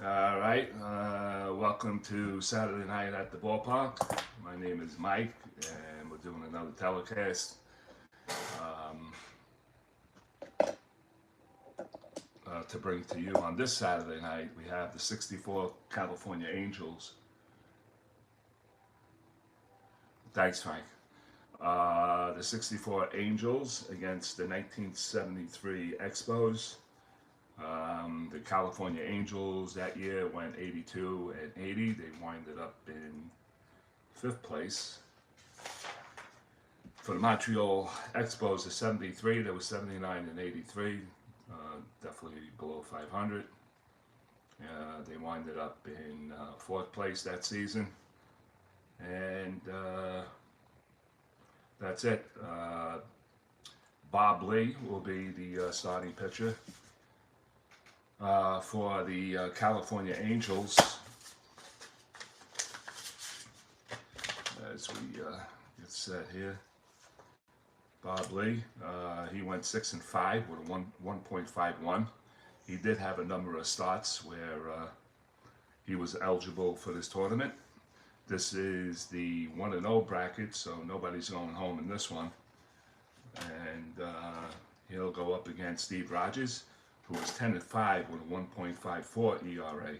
All right, welcome to Saturday Night at the Ballpark. My name is Mike, and we're doing another telecast. To bring to you on this Saturday night, we have the 64 California Angels. Thanks, Frank. The 64 Angels against the 1973 Expos. The California Angels that year went 82 and 80. They winded up in 5th place. For the Montreal Expos, the 73, there was 79 and 83. Definitely below 500. They winded up in 4th place that season. And that's it. B.Lee will be the starting pitcher. For the California Angels, as we get set here, B.Lee, he went 6-5 with a 1.51. He did have a number of starts where he was eligible for this tournament. This is the 1-0 bracket, so nobody's going home in this one. And he'll go up against S.Rodgers, who was 10-5 with a 1.54 ERA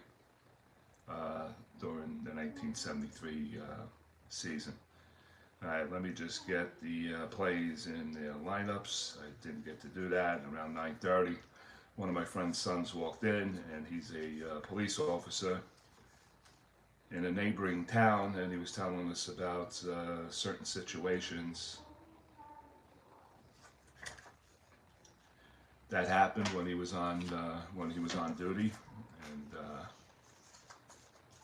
during the 1973 season. All right, let me just get the plays in their lineups. I didn't get to do that. Around 9:30, one of my friend's sons walked in, and he's a police officer in a neighboring town, and he was telling us about certain situations that happened when he was on duty, and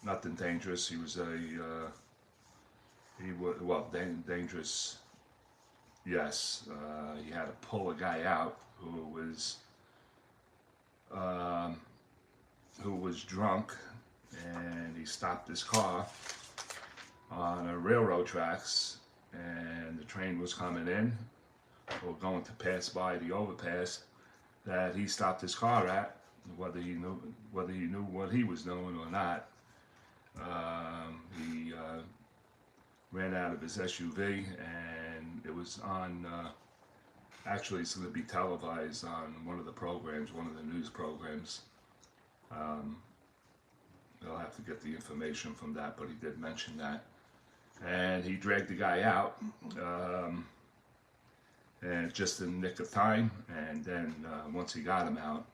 nothing dangerous. He was dangerous. Yes, he had to pull a guy out who was drunk, and he stopped his car on a railroad tracks, and the train was coming in or going to pass by the overpass that he stopped his car at, whether he knew what he was doing or not. He ran out of his SUV, and it was on, actually it's going to be televised on one of the programs, one of the news programs. I'll have to get the information from that, but he did mention that. And he dragged the guy out, and just in the nick of time, and then once he got him out,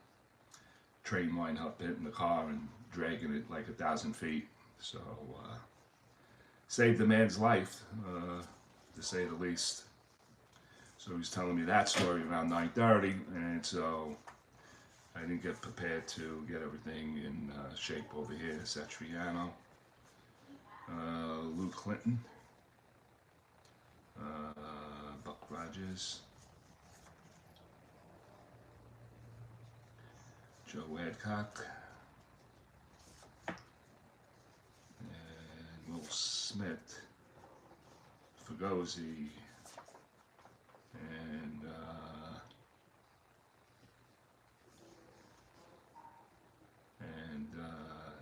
train wind up hitting the car and dragging it like 1,000 feet. So saved the man's life, to say the least. So he's telling me that story around 9:30, and so I didn't get prepared to get everything in shape over here. Satriano, Lou Clinton, S.Rodgers, Joe Adcock, and Will Smith, Fugosi, and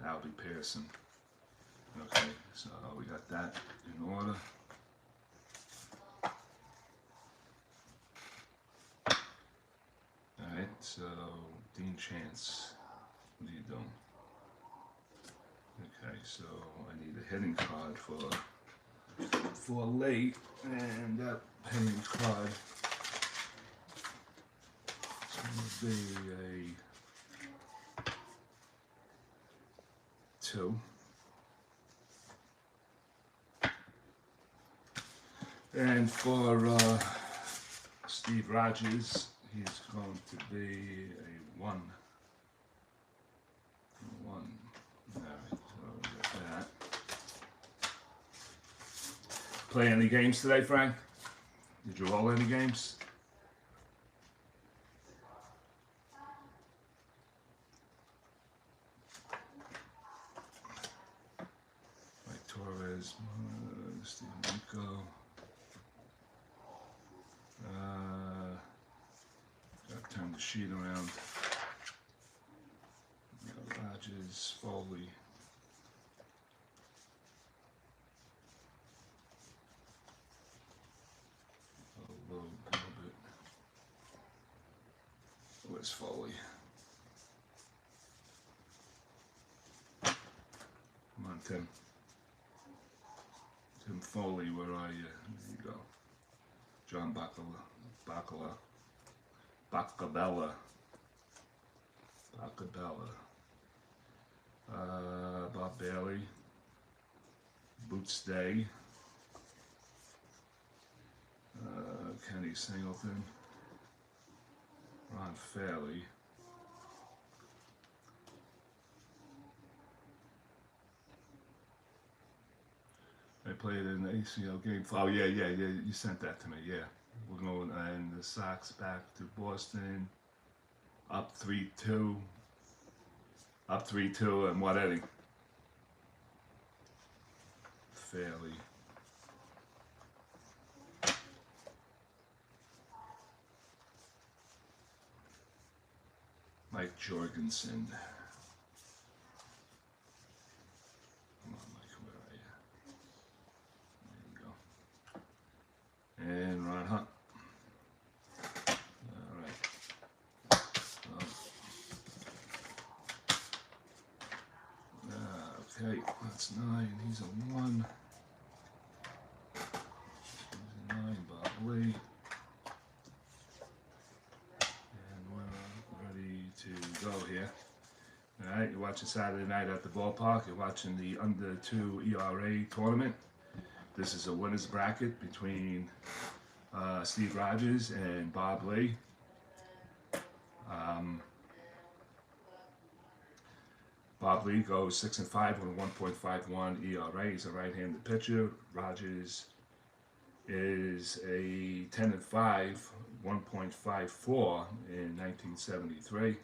Albie Pearson. Okay, so we got that in order. Alright, so Dean Chance, what are you doing? Okay, so I need a hitting card for late, and that hitting card is going to be a 2. And for S.Rodgers, he's going to be a 1. 1. Alright, so we got that. Play any games today, Frank? Did you roll any games? Like Torres, Steve Nico. Gotta turn the sheet around. Rodgers, Foley. A little bit. Where's Foley? Come on, Tim. Tim Foley, where are you? There you go. John Bacabella. Bob Bailey. Boots Day. Kenny Singleton. Ron Fairley. I played in the ACL game. Oh, yeah, you sent that to me, yeah. We're going, and the Sox back to Boston. Up 3-2. Up 3-2, and what inning? Fairley. Mike Jorgensen. Come on, Mike, where are you? There you go. And Ron Hunt. All right. Okay, that's 9. He's a 1. He's a 9, B.Lee. To go here. All right, you're watching Saturday night at the ballpark. You're watching the under 2 ERA tournament. This is a winner's bracket between S.Rodgers and B.Lee. B.Lee goes 6-5 with a 1.51 ERA. He's a right-handed pitcher. Rodgers is a 10-5, 1.54 in 1973.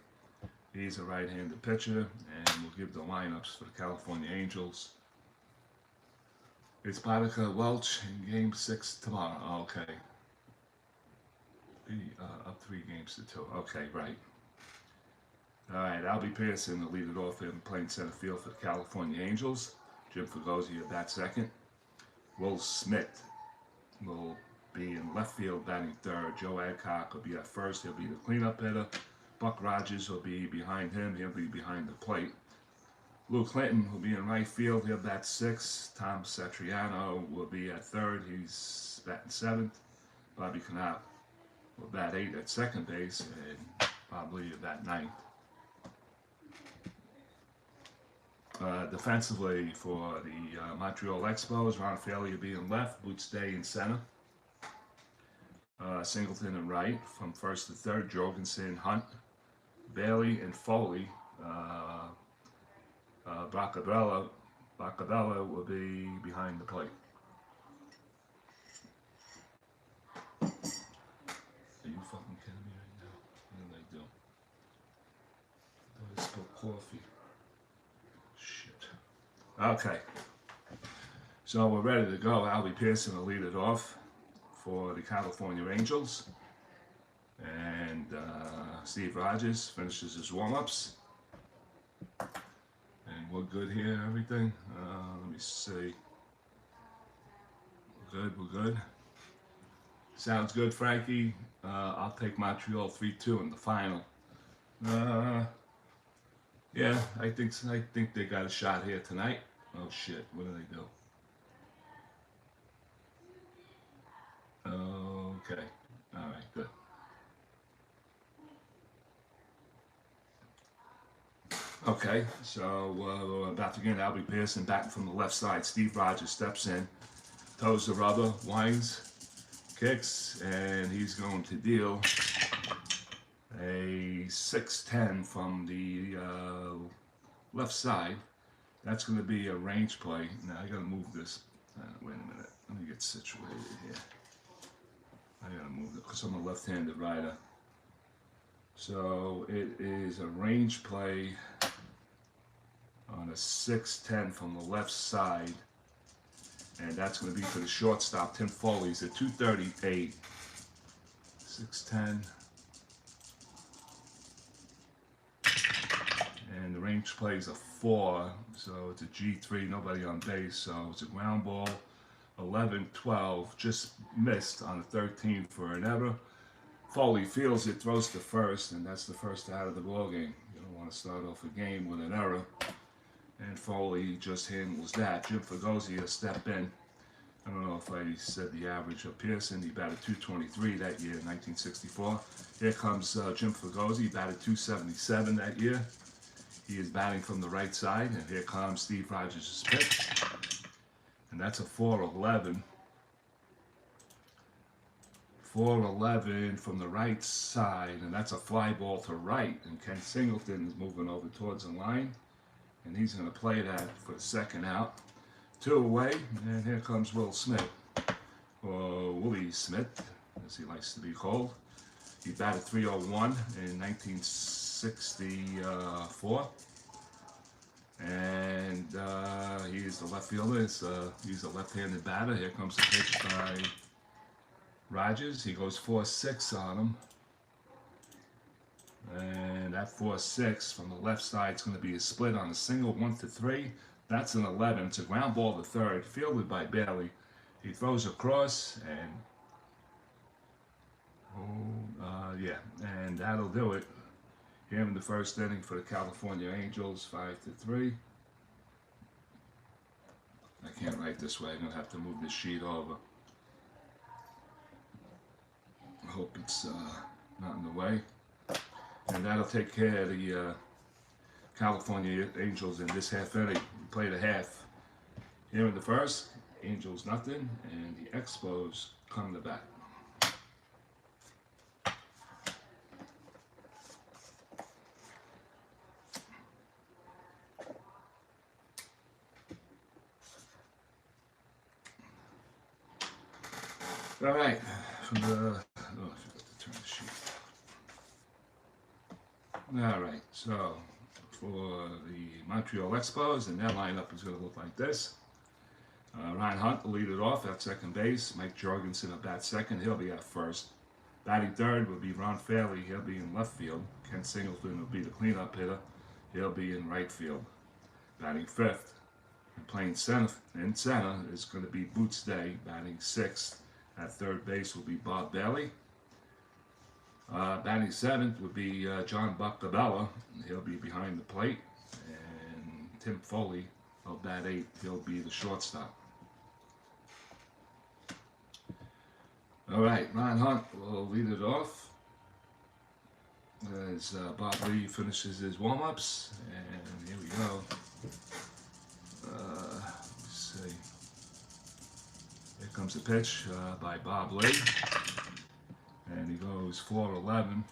He's a right-handed pitcher, and we'll give the lineups for the California Angels. It's BRK Welch in Game 6 tomorrow. Okay. Up 3-2. Okay, right. All right, Albie Pearson will lead it off in playing center field for the California Angels. Jim Fugosi at bat second. Will Smith will be in left field batting third. Joe Adcock will be at first. He'll be the cleanup hitter. Buck Rogers will be behind him. He'll be behind the plate. Lou Clinton will be in right field. He'll bat sixth. Tom Satriano will be at third. He's batting seventh. Bobby Cannot will bat 8 at second base, and B.Lee will bat ninth. Defensively for the Montreal Expos, Ron Fairley will be in left, Boots Day in center. Singleton in right, from first to third, Jorgensen, Hunt, Bailey, and Foley. Bacabella will be behind the plate. Are you fucking kidding me right now? What did I do? I spilled coffee. Okay, so we're ready to go. Albie Pearson will lead it off for the California Angels. And S.Rodgers finishes his warm-ups. And we're good here, everything. Let me see. We're good. Sounds good, Frankie. I'll take Montreal 3-2 in the final. Yeah, I think they got a shot here tonight. Oh shit, what do they do? Okay, alright, good. Okay, so we're about to get Albie Pearson back from the left side. S.Rodgers steps in, toes the rubber, winds, kicks, and he's going to deal a 6-10 from the left side. That's going to be a range play. Now I got to move this. Wait a minute. Let me get situated here. I got to move it because I'm a left-handed rider. So it is a range play on a 6-10 from the left side. And that's going to be for the shortstop, Tim Foley. He's at 238. 6-10. And the range plays a 4, so it's a G3, nobody on base, so it's a ground ball. 11-12, just missed on the 13th for an error. Foley fields it, throws to first, and that's the first out of the ball game. You don't want to start off a game with an error, and Foley just handles that. Jim Fregosi a step in. I don't know if I said the average of Pearson. He batted .223 that year, 1964. Here comes Jim Fregosi, batted .277 that year. He is batting from the right side, and here comes Steve Rogers' pitch. And that's a 4-11. 4-11 from the right side, and that's a fly ball to right. And Ken Singleton is moving over towards the line, and he's going to play that for the second out. 2 away, and here comes Will Smith, or Willie Smith, as he likes to be called. He batted .301 in 1964. And he is the left fielder. He's a left-handed batter. Here comes the pitch by Rogers. He goes 4-6 on him. And that 4-6 from the left side is going to be a split on a single, 1-3. That's an 11. It's a ground ball to third, fielded by B.Lee. He throws across, and and that'll do it. Here in the first inning for the California Angels, 5-3. I can't write this way. I'm going to have to move this sheet over. I hope it's not in the way. And that'll take care of the California Angels in this half inning. We played a half. Here in the first, Angels nothing, and the Expos come to bat. All right, from the, oh, I forgot to turn the sheet. All right, so for the Montreal Expos, and their lineup is going to look like this. Ryan Hunt will lead it off at second base. Mike Jorgensen will bat second. He'll be at first. Batting third will be Ron Fairley. He'll be in left field. Ken Singleton will be the cleanup hitter. He'll be in right field. Batting fifth and playing center is going to be Boots Day. Batting sixth. At third base will be Bob Bailey. Batting seventh would be John Buckabella. He'll be behind the plate. And Tim Foley will bat eighth. He'll be the shortstop. All right, Ron Hunt will lead it off as Bob Lee finishes his warm-ups. And here we go. Let's see. Here comes the pitch by Bob Lee, and he goes 4-11.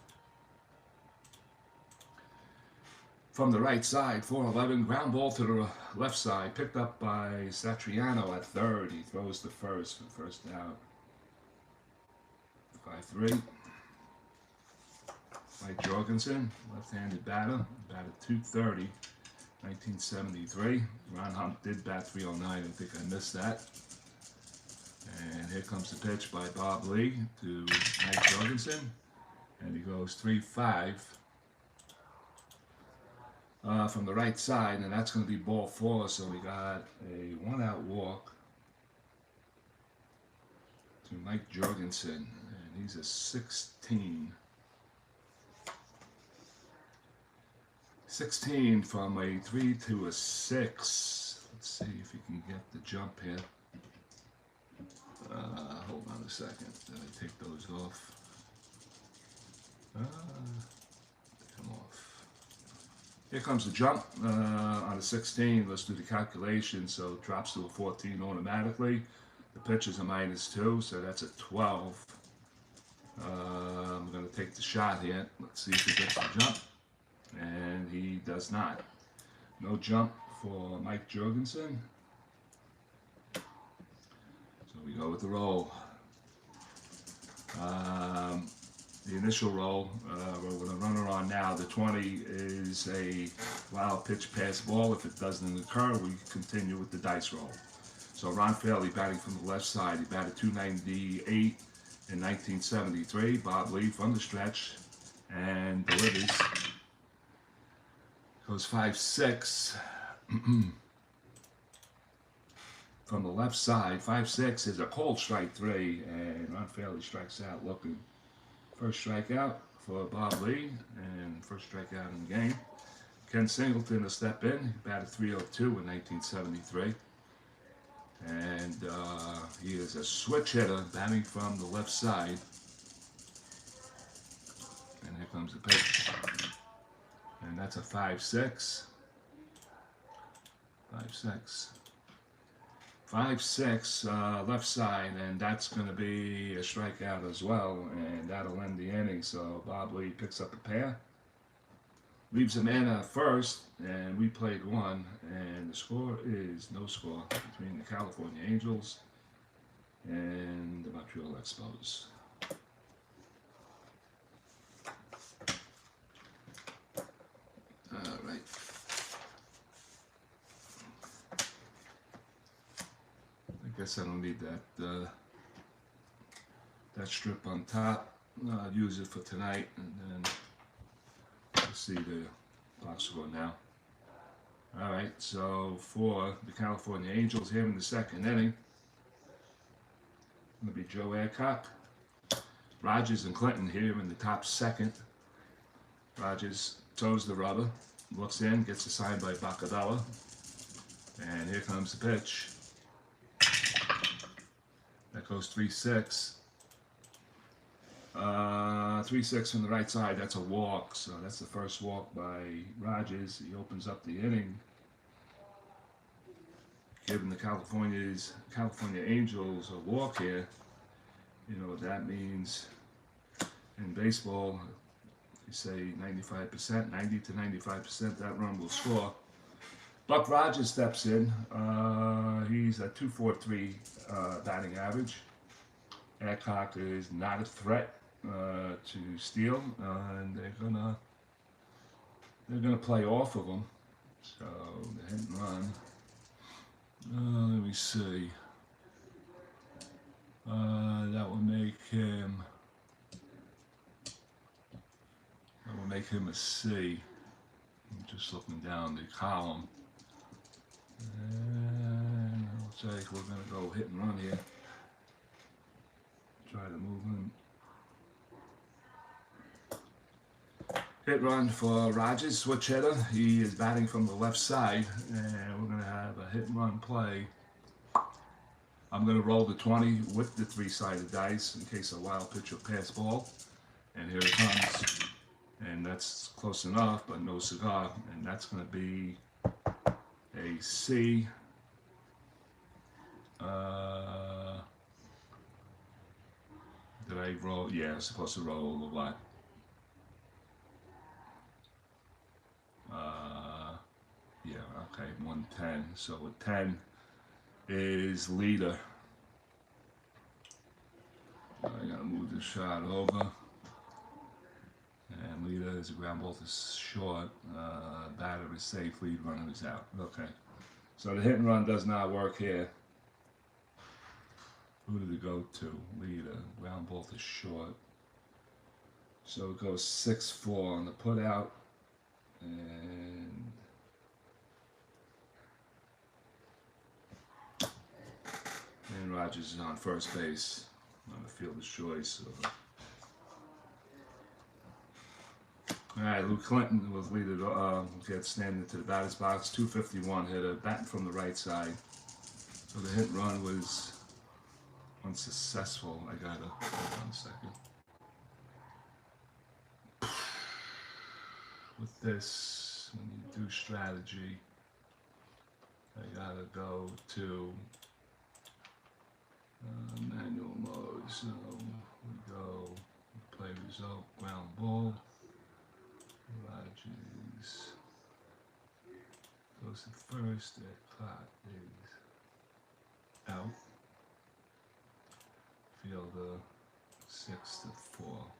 From the right side, 4-11, ground ball to the left side, picked up by Satriano at third. He throws the first for first out. 5-3. Mike Jorgensen, left-handed batter, batted .230, 1973. Ron Hunt did bat .309. I think I missed that. And here comes the pitch by Bob Lee to Mike Jorgensen, and he goes 3-5 from the right side, and that's going to be ball 4. So we got a 1-out walk to Mike Jorgensen, and he's a 16. 16 from a 3 to a 6. Let's see if he can get the jump here. Hold on a second. Did I take those off? Come off. Here comes the jump on a 16. Let's do the calculation. So it drops to a 14 automatically. The pitch is a -2, so that's a 12. I'm going to take the shot here. Let's see if he gets the jump. And he does not. No jump for Mike Jorgensen. We go with the roll. The initial roll, we're with a runner on now. The 20 is a wild pitch pass ball. If it doesn't occur, we continue with the dice roll. So Ron Fairley batting from the left side. He batted .298 in 1973. Bob Lee from the stretch and delivers. Goes 5-6. From the left side, 5-6 is a cold strike 3, and Ron Fairley strikes out looking. First strikeout for B.Lee, and first strikeout in the game. Ken Singleton to step in. He batted .302 in 1973. And he is a switch hitter, batting from the left side. And here comes the pitch. And that's a 5-6. 5-6. 5-6 left side, and that's going to be a strikeout as well, and that'll end the inning. So B.Lee picks up a pair, leaves a man at first, and we played one, and the score is no score between the California Angels and the Montreal Expos. All right. I guess I don't need that that strip on top. I'll use it for tonight, and then we'll see the box score now. All right, so for the California Angels here in the second inning, going to be Joe Adcock, Rodgers and Clinton here in the top second. Rodgers toes the rubber, looks in, gets a sign by Bacadella, and here comes the pitch. That goes 3-6. 3-6 from the right side. That's a walk. So that's the first walk by Rodgers. He opens up the inning, giving the California Angels a walk here. You know what that means in baseball. You say 95%, 90 to 95%, that run will score. Buck Rodgers steps in. He's a .243 batting average. Adcock is not a threat to steal, and they're gonna play off of him. So the hit and run. Let me see. That will make him. That will make him a C. I'm just looking down the column. And it looks like we're going to go hit and run here. Try to move him. Hit run for Rodgers, switch hitter. He is batting from the left side, and we're going to have a hit and run play. I'm going to roll the 20 with the three-sided dice in case a wild pitch or pass ball. And here it comes. And that's close enough, but no cigar. And that's going to be a C. Did I roll? Yeah, I was supposed to roll a what? Yeah, okay, 110. So a 10 is leader. I gotta move this shot over. And leader is a ground ball to short. Batter is safe, lead runner is out. Okay. So the hit and run does not work here. Who did it go to? Leader. Ground ball to short. So it goes 6-4 on the put out. And Rodgers is on first base on the fielder's choice. So. All right, Luke Clinton was leader. Gets standing to the batter's box. 251 hitter, batting from the right side. So the hit and run was unsuccessful. I gotta hold on a second. With this, when you do strategy, I gotta go to manual mode. So we go play result, ground ball. Rodgers goes to first. That clock is out. Fielder 6-4.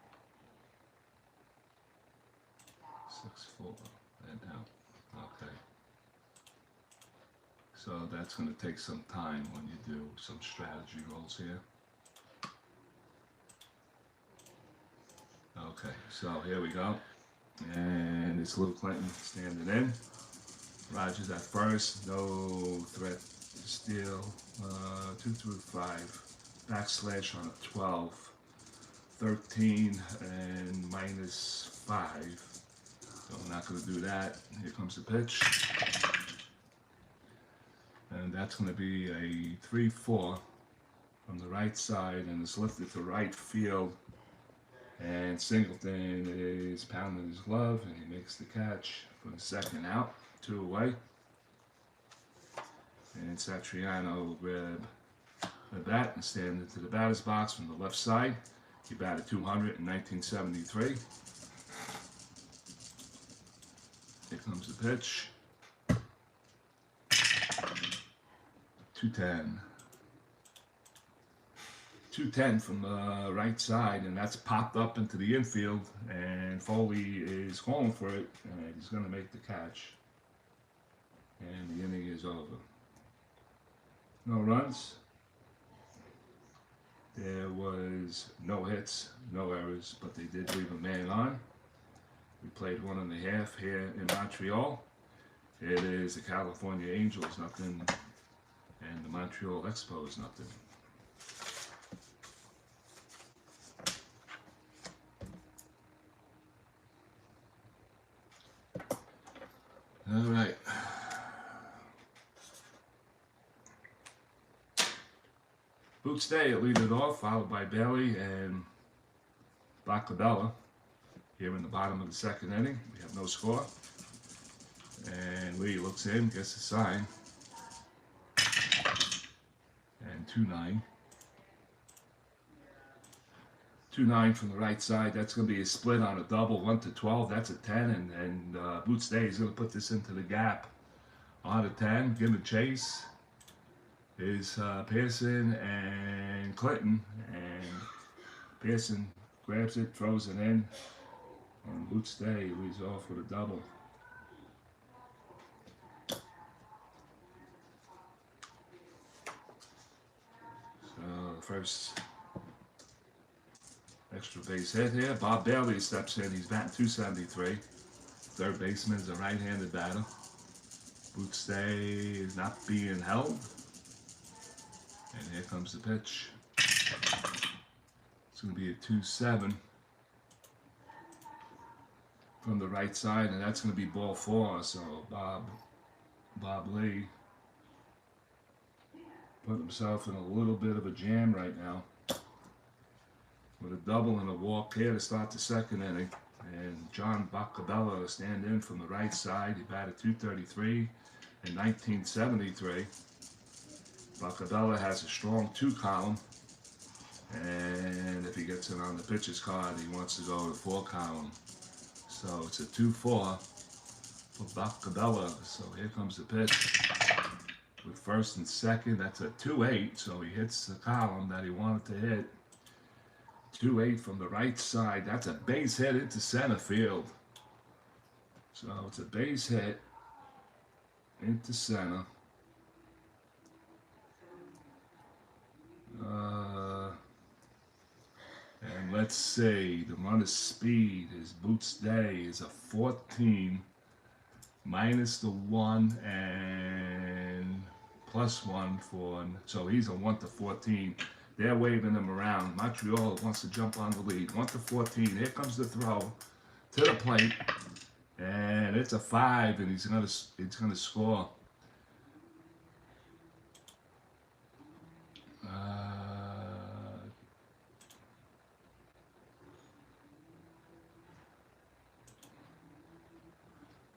6-4 and out. Okay. So that's going to take some time when you do some strategy rolls here. Okay, so here we go. And it's Lou Clinton standing in. Rodgers at first, no threat to steal. 2 through 5. Backslash on a 12. 13 and -5. So I'm not going to do that. Here comes the pitch. And that's going to be a 3-4 from the right side, and it's lifted to right field. And Singleton is pounding his glove, and he makes the catch for the second out, 2 away. And Satriano will grab the bat and stand into the batter's box from the left side. He batted 200 in 1973. Here comes the pitch. 210. 210 from the right side, and that's popped up into the infield, and Foley is calling for it, and he's going to make the catch. And the inning is over. No runs. There was no hits, no errors, but they did leave a man on. We played 1.5 here in Montreal. It is the California Angels, nothing, and the Montreal Expos, nothing. All right. Boots Day will lead it off, followed by B.Lee and Bacabella. Here in the bottom of the second inning, we have no score. And Lee looks in, gets a sign. And 2-9. 2-9 from the right side. That's going to be a split on a double, 1-12. That's a 10, and Boots Day is going to put this into the gap on a 10. Give him a chase. Is Pearson and Clinton, and Pearson grabs it, throws it in, and Boots Day leads off with a double. So first extra base hit here. Bob Bailey steps in. He's batting 273. Third baseman is a right-handed batter. Boots Day is not being held. And here comes the pitch. It's going to be a 2-7 from the right side, and that's going to be ball 4. So Bob Lee put himself in a little bit of a jam right now with a double and a walk here to start the second inning. And John Bacabella stand in from the right side. He batted 233 in 1973. Bacabella has a strong 2 column, and if he gets it on the pitcher's card, he wants to go to the 4 column. So it's a 2-4 for Bacabella. So here comes the pitch with first and second. That's a 2-8, so he hits the column that he wanted to hit. 2-8 from the right side. That's a base hit into center field. So it's a base hit into center. And let's see, the runner's speed, his Boots Day is a 14 minus the 1 and plus 1 for, so he's a 1-14. They're waving him around. Montreal wants to jump on the lead. 1-14. Here comes the throw to the plate, and it's a 5, and he's gonna score.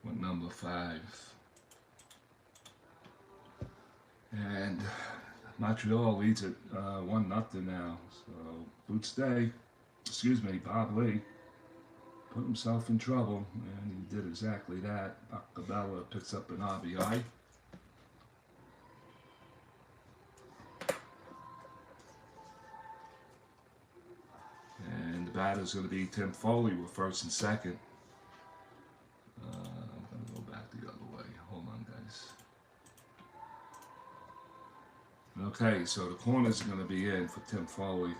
What number 5? And Montreal leads it 1-0 now. So Boots Day, Bob Lee, put himself in trouble, and he did exactly that. Bacabella picks up an RBI. And the batter's going to be Tim Foley with first and second. I'm going to go back the other way. Hold on, guys. Okay, so the corner's going to be in for Tim Foley,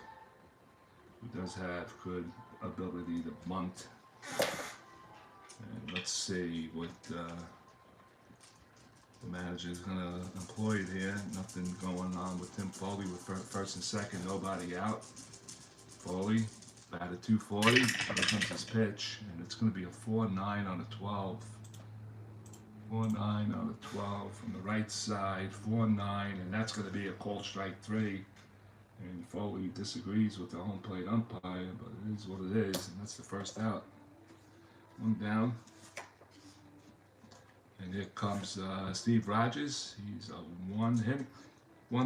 who does have good ability to bunt. And let's see what the manager is going to employ here. Nothing going on with Tim Foley with first and second, nobody out. Foley, batted 240. Here comes his pitch, and it's going to be a 4-9 on a 12. 4-9 on a 12 from the right side, 4-9, and that's going to be a called strike 3. And Foley disagrees with the home plate umpire, but it is what it is, and that's the first out. One down. And here comes S.Rodgers. He's a one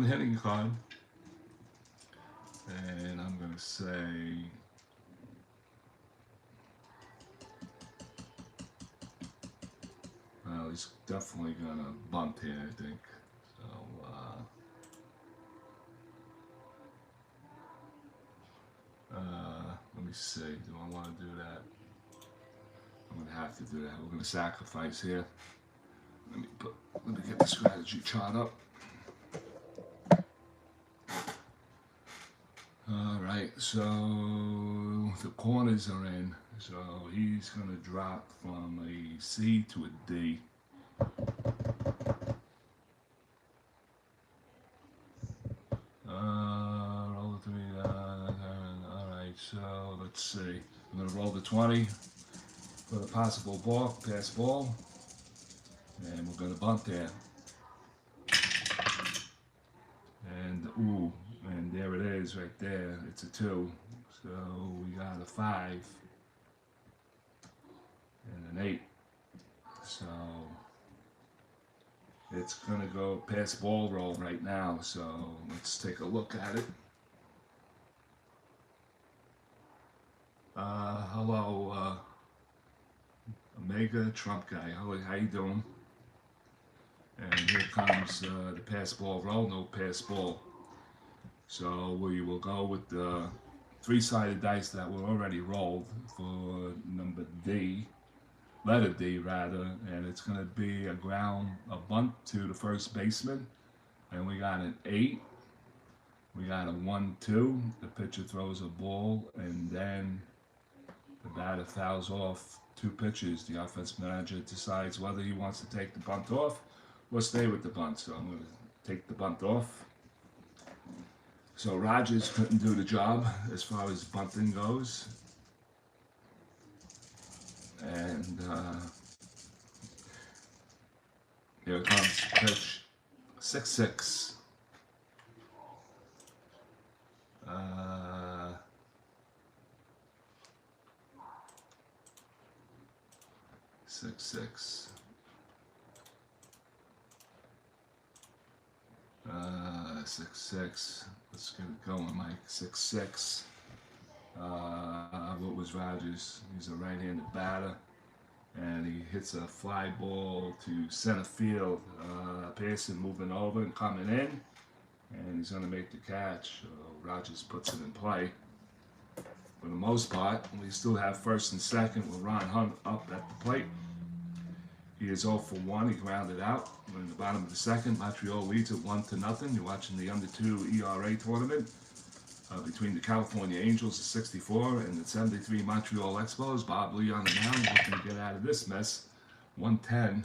hitting card. And I'm going to say well, he's definitely going to bunt here, I think. So, let me see. Do I want to do that? I'm going to have to do that. We're going to sacrifice here. Let me get the strategy chart up. All right, so the corners are in. So he's going to drop from a C to a D. Roll the 3. All right, so let's see. I'm going to roll the 20 for the possible ball, pass ball. And we're going to bunt there. And, ooh, and there it is right there. It's a 2. So we got a 5 and an 8. So it's going to go pass ball roll right now. So let's take a look at it. Hello, Omega Trump guy. How you doing? And here comes the pass ball roll, no pass ball. So we will go with the 3-sided dice that were already rolled for number D, letter D rather, and it's going to be a bunt to the first baseman. And we got an 8. We got a 1-2. The pitcher throws a ball, and then the batter fouls off 2 pitches. The offense manager decides whether he wants to take the bunt off or stay with the bunt. So I'm going to take the bunt off. So Rodgers couldn't do the job as far as bunting goes. And here comes pitch 6-6. 6-6. 6-6. Let's get it going, Mike. 6-6. What was Rodgers? He's a right-handed batter, and he hits a fly ball to center field. Pearson moving over and coming in, and he's going to make the catch. Rodgers puts it in play. For the most part, we still have first and second with Ron Hunt up at the plate. He is 0 for 1. He grounded out. We're in the bottom of the second. Montreal leads at 1-0. You're watching the under 2 ERA tournament between the California Angels at 64 and the 73 Montreal Expos. B.Lee on the mound, looking to get out of this mess. 110.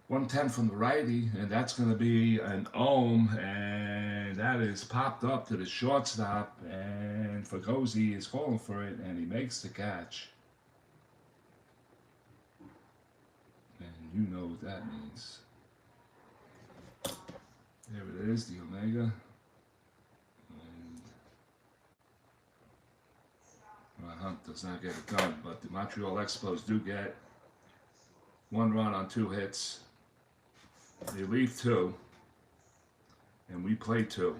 110 from the righty, and that's going to be an ohm, and that is popped up to the shortstop, and Fugosi is calling for it, and he makes the catch. And you know what that means. There it is, the Omega. And Hunt does not get it done, but the Montreal Expos do get 1 run on 2 hits. They leave 2, and we play 2.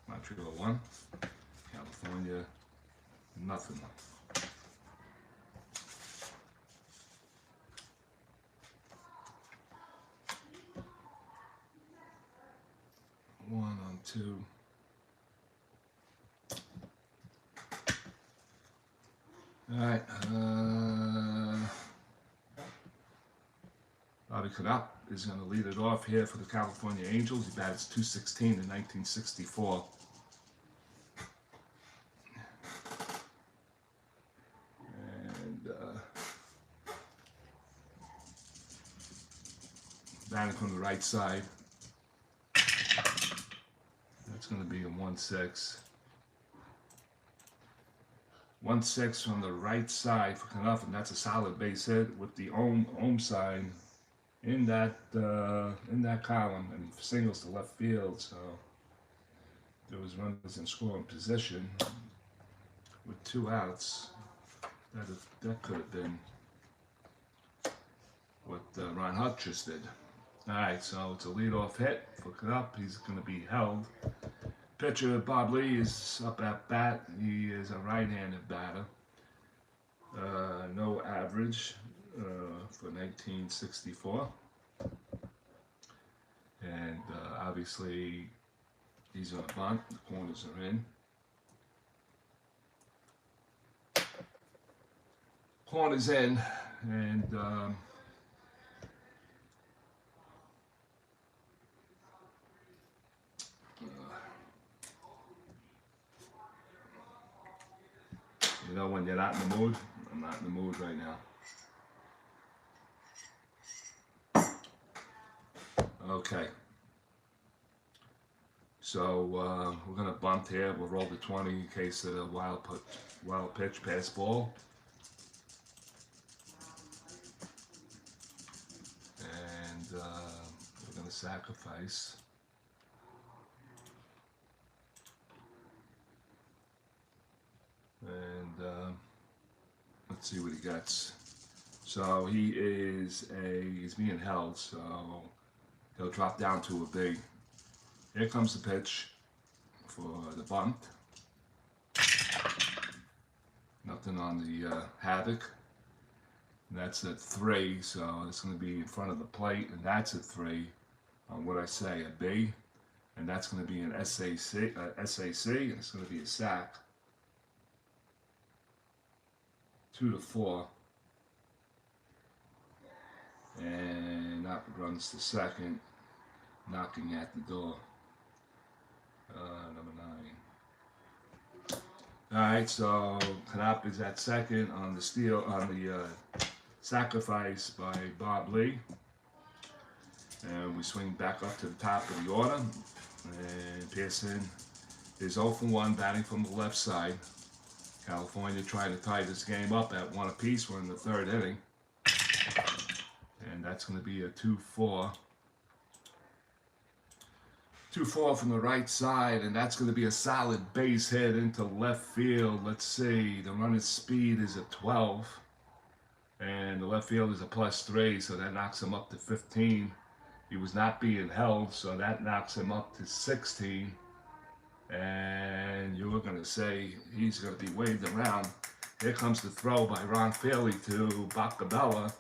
Montreal 1, California nothing. One on 2. All right. Bobby Canuck is going to lead it off here for the California Angels. He bats .216 in 1964. batting from the right side. That's going to be a 1-6. 1-6 from the right side for Knuff, and that's a solid base hit with the Ohm sign in that column, and singles to left field. So there was runners in scoring position with 2 outs. That could have been what Ron Hutt just did. All right, so it's a leadoff hit for Knupp. He's going to be held. Pitcher B.Lee is up at bat. He is a right-handed batter. No average for 1964. And obviously he's on a bunt. The corners are in. Corners in, and you know, when you're not in the mood, I'm not in the mood right now. Okay. So we're going to bunt here. We'll roll the 20 in case of the wild pitch, pass ball. And we're going to sacrifice. And let's see what he gets. So he's being held, so he'll drop down to a B. Here comes the pitch for the bunt. Nothing on the Havoc. And that's at 3, so it's going to be in front of the plate, and that's at 3. On what I say, a B, and that's going to be an SAC, and it's going to be a sack. 2-4, and that runs to second, knocking at the door. Number 9. All right, so Knapp is at second on the steal, on the sacrifice by B.Lee. And we swing back up to the top of the order. And Pearson is 0 for 1, batting from the left side. California trying to tie this game up at 1 apiece. We're in the 3rd inning. And that's going to be a 2-4. 2-4 from the right side, and that's going to be a solid base hit into left field. Let's see, the runner's speed is a 12, and the left field is a +3, so that knocks him up to 15. He was not being held, so that knocks him up to 16. And you were going to say he's going to be waved around. Here comes the throw by Ron Fairley to Bacabella,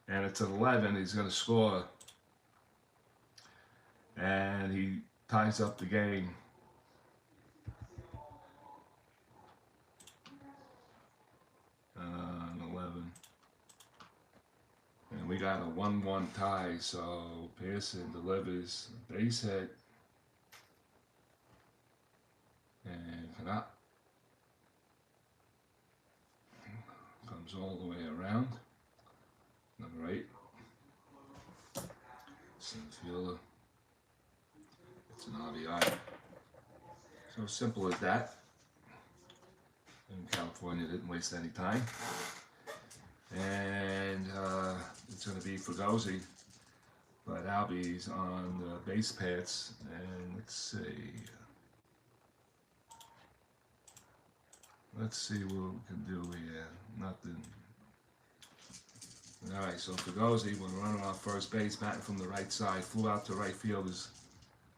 and it's 11. He's going to score. And he ties up the game. On 11. And we got a 1-1 tie, so Pearson delivers a base hit. And Knapp comes all the way around. Number 8. Center fielder. It's an RBI. So simple as that. And California didn't waste any time. And it's going to be Fugosi. But Albie's on the base paths. And let's see. Let's see what we can do here. Nothing. Alright, so Fugosi, when running on first base, batting from the right side, flew out to right field his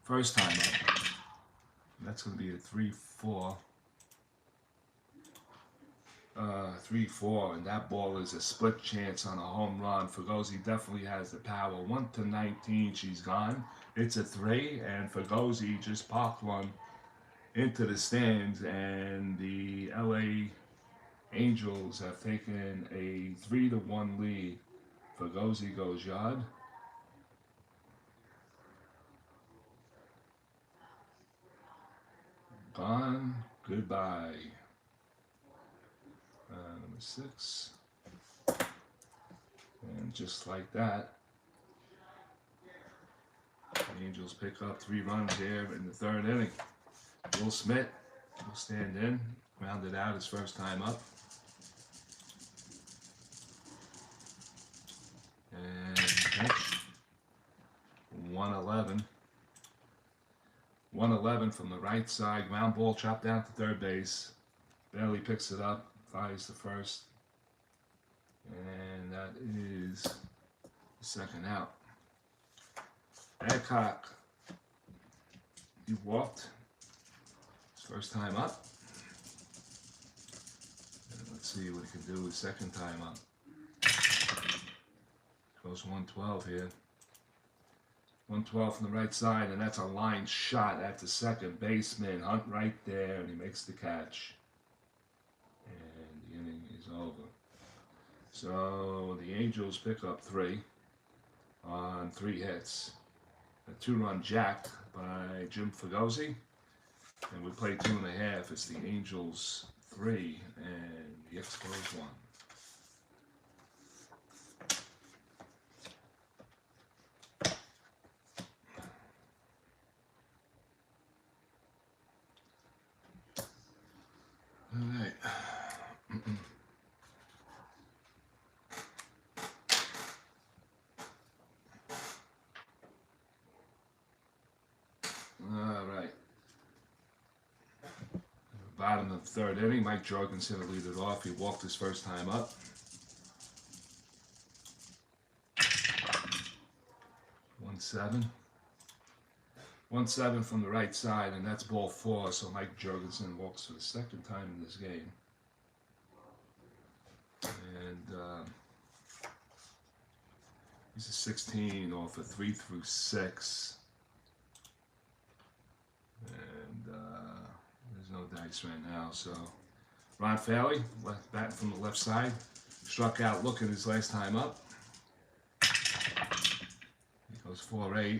first time up. And that's going to be a 3-4. 3-4, and that ball is a split chance on a home run. Fugosi definitely has the power. 1-19, she's gone. It's a 3, and Fugosi just popped one into the stands, and the LA Angels have taken a 3-1 lead. Fugosi goes yard. Gone. Goodbye. Number 6. And just like that, The Angels pick up 3 runs here in the 3rd inning. Will Smith will stand in, grounded out his first time up. And pitch. 1-11. 1-11 from the right side. Ground ball chopped down to 3rd base. B.Lee picks it up, fires the first. And that is the 2nd out. Adcock, he walked his first time up. And let's see what he can do his 2nd time up. Goes 112 here. 112 from the right side, and that's a line shot at the second baseman. Hunt right there, and he makes the catch. And the inning is over. So the Angels pick up 3 on 3 hits. A 2-run jack by Jim Fugosi. And we play 2.5. It's the Angels 3 and the Expos 1. All right. All right. Bottom of the 3rd inning, Mike Jorgensen will lead it off. He walked his first time up. 1-7. 1-7 from the right side, and that's ball 4. So Mike Jorgensen walks for the 2nd time in this game. And he's a 16 off of 3 through 6. And there's no dice right now. So Ron Fairley, batting from the left side, struck out looking his last time up. He goes 4-8.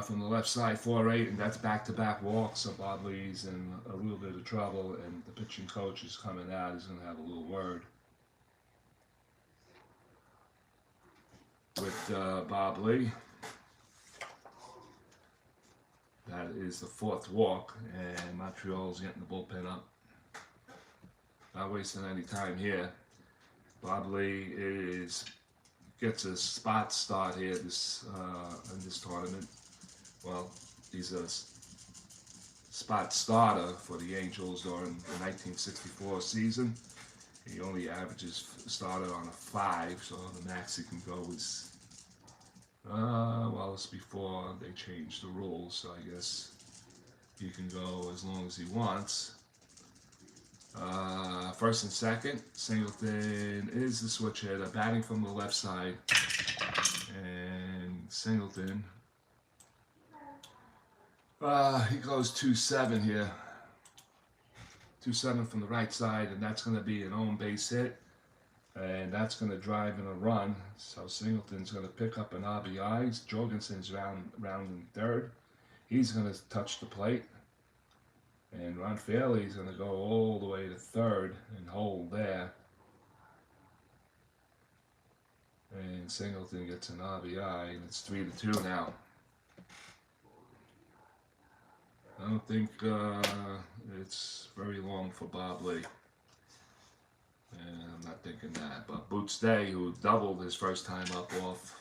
From the left side, 4-8, and that's back-to-back walks. So B.Lee's in a little bit of trouble, and the pitching coach is coming out. He's going to have a little word with B.Lee. That is the 4th walk, and Montreal's getting the bullpen up. Not wasting any time here. B.Lee gets a spot start here in this tournament. Well, he's a spot starter for the Angels during the 1964 season. He only averages started on a 5, so the max he can go is, well, it's before they changed the rules, so I guess he can go as long as he wants. 1st and 2nd, Singleton is the switch hitter, batting from the left side, and Singleton, he goes 2-7 here, 2-7 from the right side, and that's going to be an own base hit, and that's going to drive in a run. So Singleton's going to pick up an RBI. Jorgensen's rounding 3rd. He's going to touch the plate. And Ron Fairley's going to go all the way to 3rd and hold there. And Singleton gets an RBI, and it's 3-2 now. I don't think it's very long for B.Lee. And I'm not thinking that. But Boots Day, who doubled his first time up off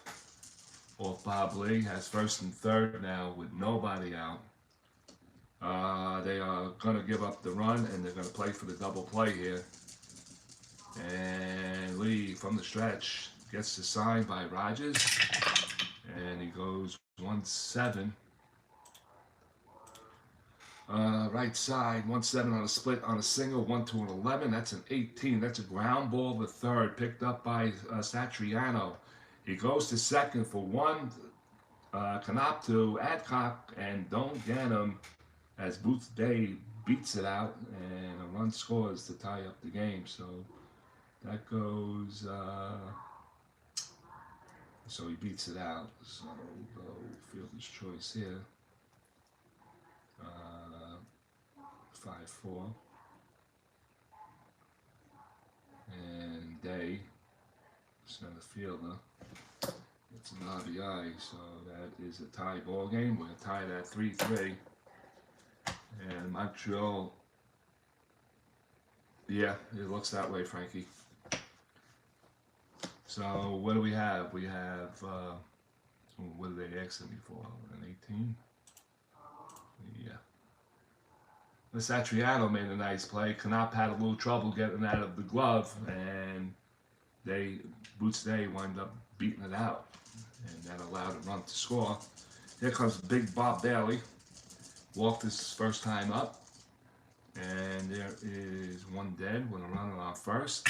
B.Lee, has 1st and 3rd now with nobody out. They are going to give up the run, and they're going to play for the double play here. And Lee, from the stretch, gets the sign by Rodgers, and he goes 1-7. Right side, 1-7 on a split, on a single, 1-11. That's an 18. That's a ground ball to 3rd, picked up by Satriano. He goes to 2nd for 1. Canopto, Adcock, and don't get him as Booth Day beats it out, and a run scores to tie up the game. So that goes, so he beats it out. So we'll go fielder's choice here. 5-4. And Day, center fielder. It's an RBI, so that is a tie ball game. We're tied at 3-3. And Montreal, yeah, it looks that way, Frankie. So what do we have? We have, what did they ask me for? An 18? Yeah. The Satriano made a nice play. Knopp had a little trouble getting out of the glove, and Boots Day wound up beating it out, and that allowed a run to score. Here comes big Bob Bailey. Walked his first time up, and there is one dead with a runner on first,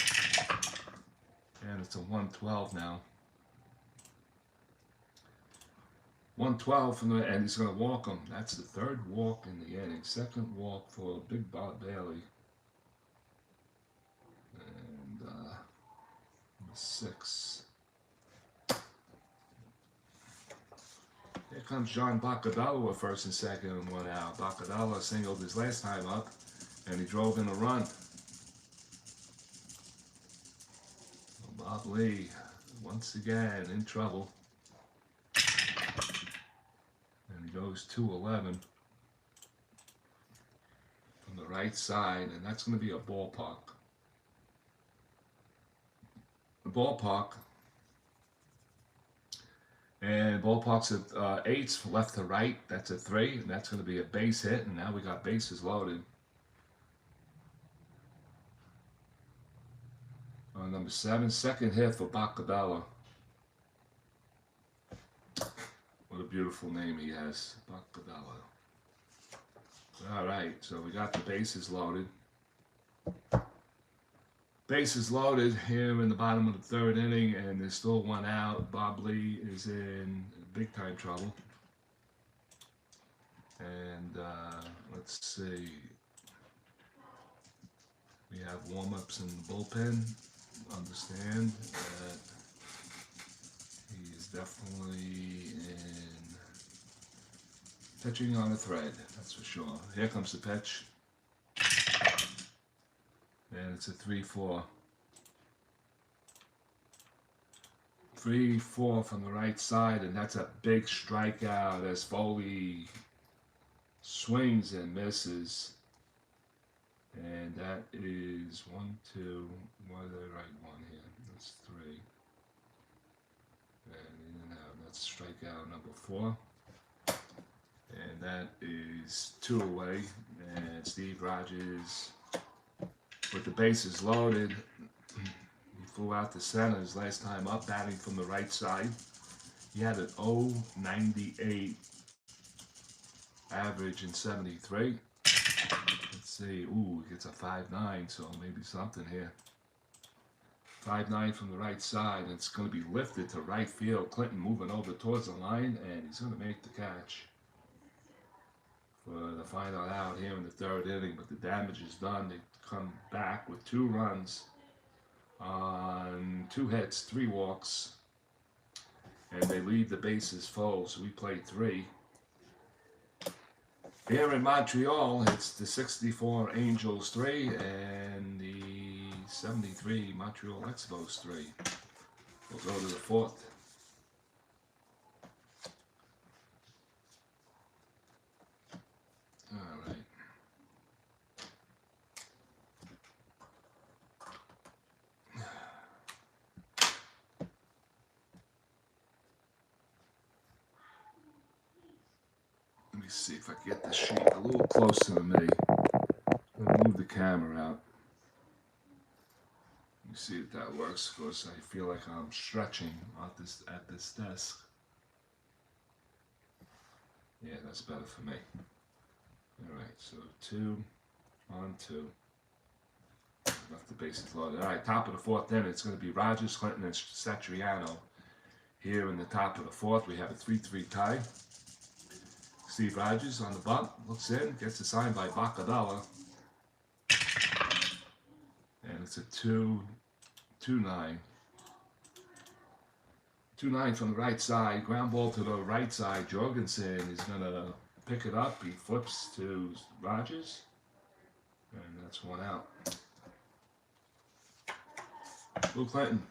and it's a 1-12 now. 1-12 from the, and he's going to walk him. That's the third walk in the inning. Second walk for big Bob Bailey. And number 6. Here comes John Boccadella with first and second and one out. Boccadella singled his last time up, and he drove in a run. Bob Lee, once again, in trouble. And he goes 2-11 from the right side, and that's going to be a ballpark. The ballpark. And ballpark's at 8 left to right. That's a 3, and that's going to be a base hit, and now we got bases loaded. Number 7, second hit for Boccadella. What a beautiful name he has, Boccadella. All right, so we got the bases loaded. Bases loaded here in the bottom of the third inning, and there's still one out. Bob Lee is in big time trouble. And let's see. We have warm-ups in the bullpen. Understand that he is definitely in pitching on a thread, that's for sure. Here comes the pitch. And it's a 3-4. 3-4 from the right side, and that's a big strikeout as Foley swings and misses. And that is 1, 2, why did I write 1 here? That's 3. And in and out, that's strikeout number 4. And that is 2 away. And S.Rodgers, with the bases loaded, he flew out to center his last time up, batting from the right side. He had an 0.98 average in 73. Let's see, ooh, he gets a 5.9, so maybe something here. 5.9 from the right side, and it's going to be lifted to right field. Clinton moving over towards the line, and he's going to make the catch for the final out here in the third inning, but the damage is done. They come back with 2 runs on 2 hits, 3 walks, and they leave the bases full, so we played 3. Here in Montreal, it's the 64 Angels 3 and the 73 Montreal Expos 3. We'll go to the 4th. All right. Let me see if I can get the sheet a little closer to me. I'm going to move the camera out. You see if that works, because I feel like I'm stretching at this desk. Yeah, that's better for me. All right, so 2 on 2. Left the bases loaded. All right, top of the 4th inning, it's going to be Rodgers, Clinton, and Satriano. Here in the top of the 4th, we have a 3-3 tie. S.Rodgers on the bunt, looks in, gets assigned by Boccadella. And it's a 2-9. 2-9 from the right side. Ground ball to the right side. Jorgensen is going to pick it up. He flips to Rodgers. And that's 1 out. Bill Clinton.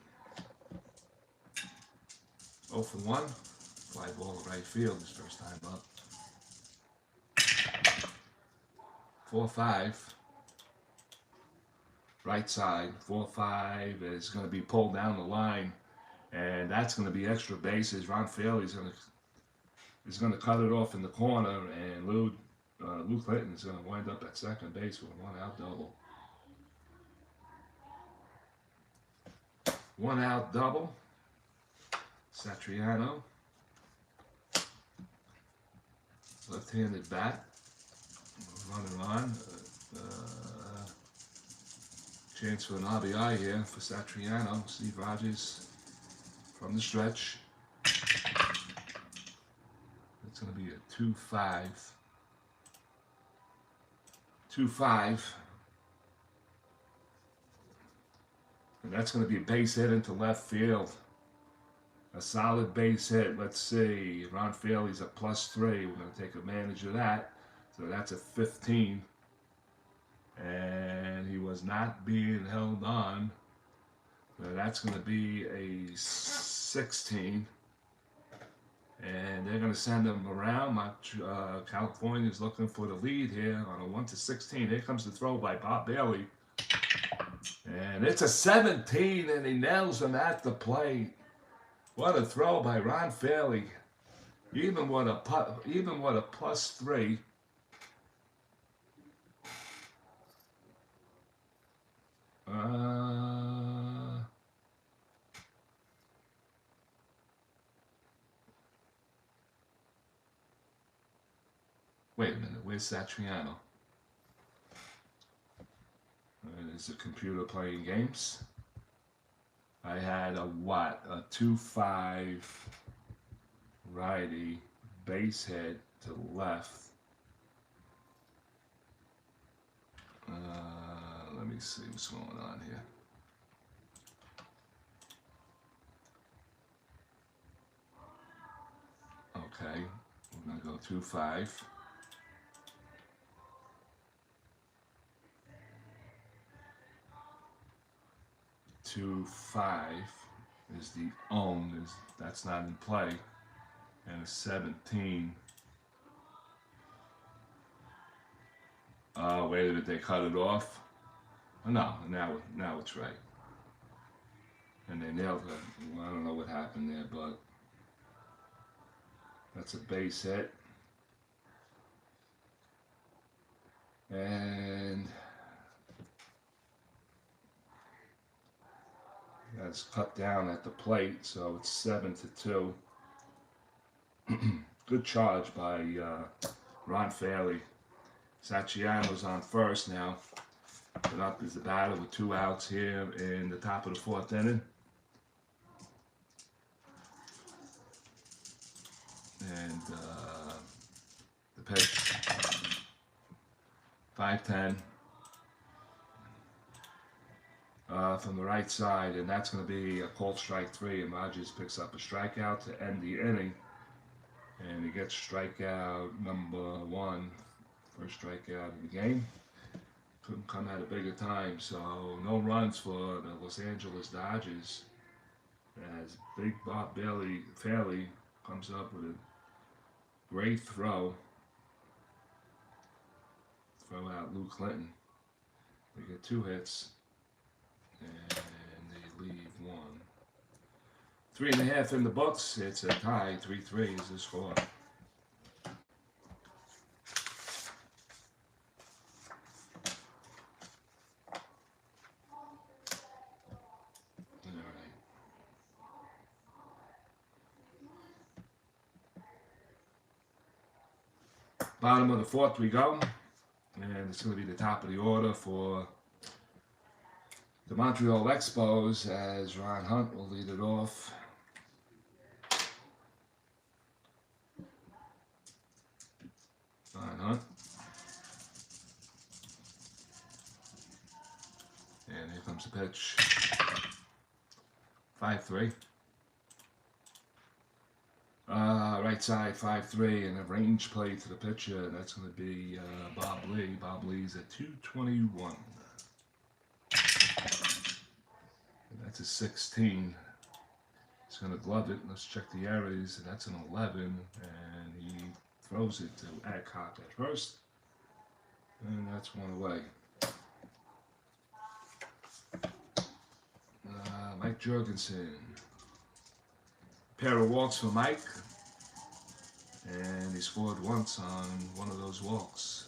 0 for 1. Fly ball to right field his first time up. 4-5. Right side. 4-5 is going to be pulled down the line. And that's going to be extra bases. Ron Fairley's going to cut it off in the corner. And Luke Clinton is going to wind up at second base with a 1-out double. 1-out double. Satriano. Left-handed bat. Running on. Chance for an RBI here for Satriano. S.Rodgers from the stretch. It's going to be a 2-5. 2-5. And that's going to be a base hit into left field. A solid base hit. Let's see. Ron Fairley's a +3. We're going to take advantage of that. So that's a 15. And he was not being held on. So that's going to be a 16. And they're going to send him around. California's looking for the lead here on a 1-16. Here comes the throw by B.Lee. And it's a 17, and he nails him at the plate. What a throw by Ron Fairley. Even with a +3. Wait a minute, where's Satriano? Is the computer playing games? I had a 2-5 righty, base hit to left. Let me see what's going on here. Okay, we're going to go 2-5. 2-5 is the own, that's not in play, and a 17. Wait a minute, they cut it off? Oh, no, now it's right. And they nailed it. Well, I don't know what happened there, but that's a base hit. And that's cut down at the plate, so it's 7-2. Good charge by Ron Fairley. Satriano's on first now. But up is the batter with 2 outs here in the top of the 4th inning. And the pitch, 5-10 from the right side, and that's going to be a called strike 3, and Rodgers picks up a strikeout to end the inning, and he gets strikeout number 1, first strikeout of the game. Couldn't come at a bigger time, so no runs for the Los Angeles Dodgers as Big B.Lee Fairley comes up with a great throw out Luke Clinton. They get 2 hits, and they leave 1. 3.5 in the books. It's a tie. 3-3 is the score. Bottom of the 4th we go, and it's going to be the top of the order for the Montreal Expos as Ron Hunt will lead it off. Ron Hunt. And here comes the pitch. 5-3. Right side, 5-3, and a range play to the pitcher. That's going to be B.Lee. B.Lee's at 221. And that's a 16. He's going to glove it. Let's check the errors. And that's an 11. And he throws it to Adcock at first. And that's one away. Mike Jorgensen. Pair of walks for Mike. And he scored once on one of those walks.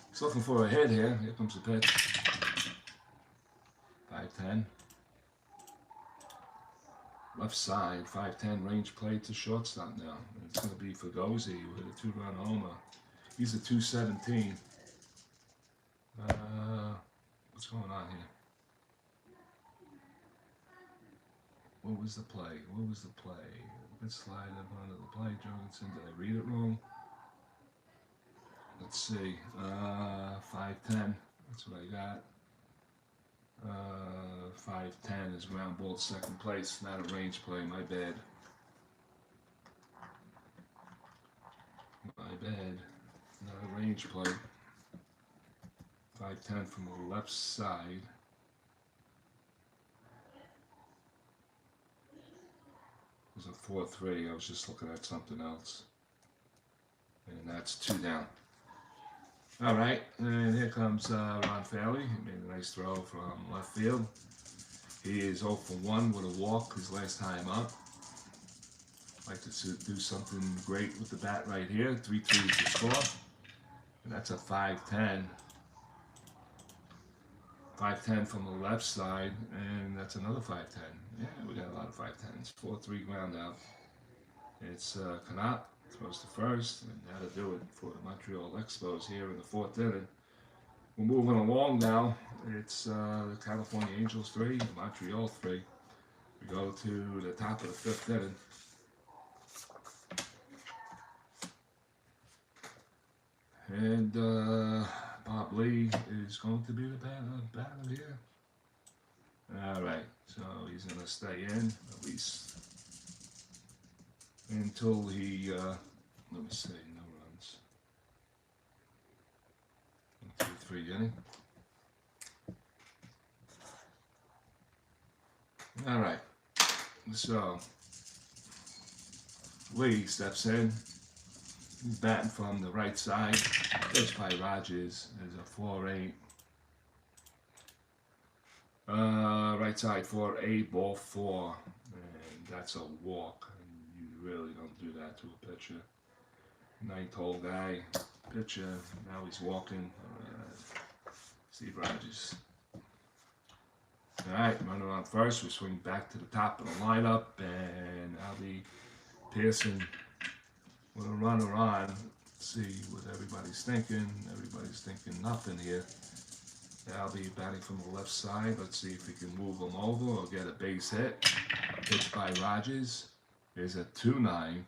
He's looking for a hit here. Here comes the pitch. 5-10. Left side, 5-10 range play to shortstop now. It's going to be Fugosi with a 2-run homer. He's a 217. What's going on here? What was the play? What was the play? Let's slide up onto the play, Jorgensen. Did I read it wrong? Let's see. 5-10. That's what I got. 5-10 is ground ball second place. Not a range play. My bad. My bad. Not a range play. 5-10 from the left side. It was a 4-3. I was just looking at something else. And that's 2 down. All right, and here comes Ron Fairley. He made a nice throw from left field. He is 0 for 1 with a walk his last time up. Like to do something great with the bat right here. 3-3 is the score. And that's a 5-10. 5-10 from the left side, and that's another 5-10. Yeah, we got a lot of 5-10s. 4-3 ground out. It's Canop. Throws to first, and that'll do it for the Montreal Expos here in the 4th inning. We're moving along now. It's the California Angels 3, Montreal 3. We go to the top of the 5th inning. And B.Lee is going to be the batter here. All right, so he's going to stay in, at least until he, let me see, no runs. 1, 2, 3 inning. All right, so Lee steps in. He's batting from the right side. Pitched by S.Rodgers is a 4-8. Right side 4-8, ball 4, and that's a walk. Really don't do that to a pitcher. 9-hole guy, pitcher, now he's walking. S.Rodgers. Alright, runner on first. We swing back to the top of the lineup, and Albie Pearson with a runner on. Let's see what everybody's thinking. Everybody's thinking nothing here. Albie batting from the left side. Let's see if we can move him over or get a base hit. Pitched by S.Rodgers. Is a 2-9.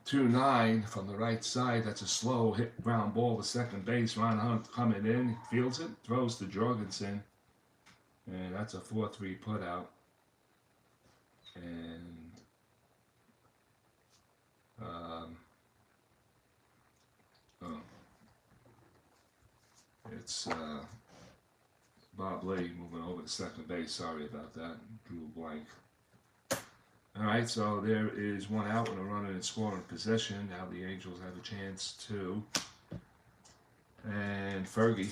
2-9 from the right side. That's a slow hit ground ball to second base. Ron Hunt coming in, fields it, throws to Jorgensen, and that's a 4-3 put out. And it's B.Lee moving over to second base. Sorry about that. Drew a blank. All right, so there is 1 out and a runner in scoring position. Now the Angels have a chance to. And Fugosi.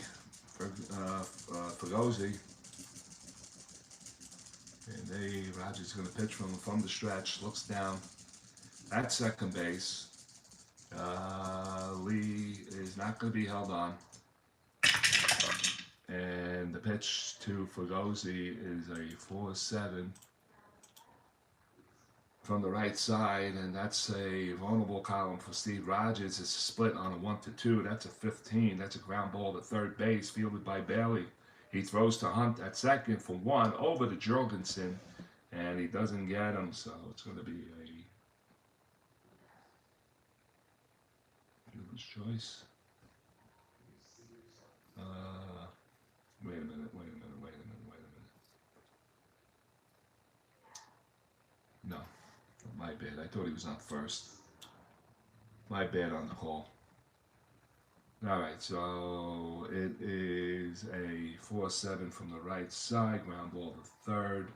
And S.Rodgers going to pitch from the stretch. Looks down at second base. Lee is not going to be held on. And the pitch to Fugosi is a 4-7 from the right side, and that's a vulnerable column for S.Rodgers. It's a split on a 1-2. That's a 15. That's a ground ball to third base, fielded by Bailey. He throws to Hunt at second for 1 over to Jorgensen, and he doesn't get him, so it's going to be a fielder's choice. Wait a minute. No, my bad. I thought he was on first. My bad on the call. All right, so it is a 4-7 from the right side, ground ball to third.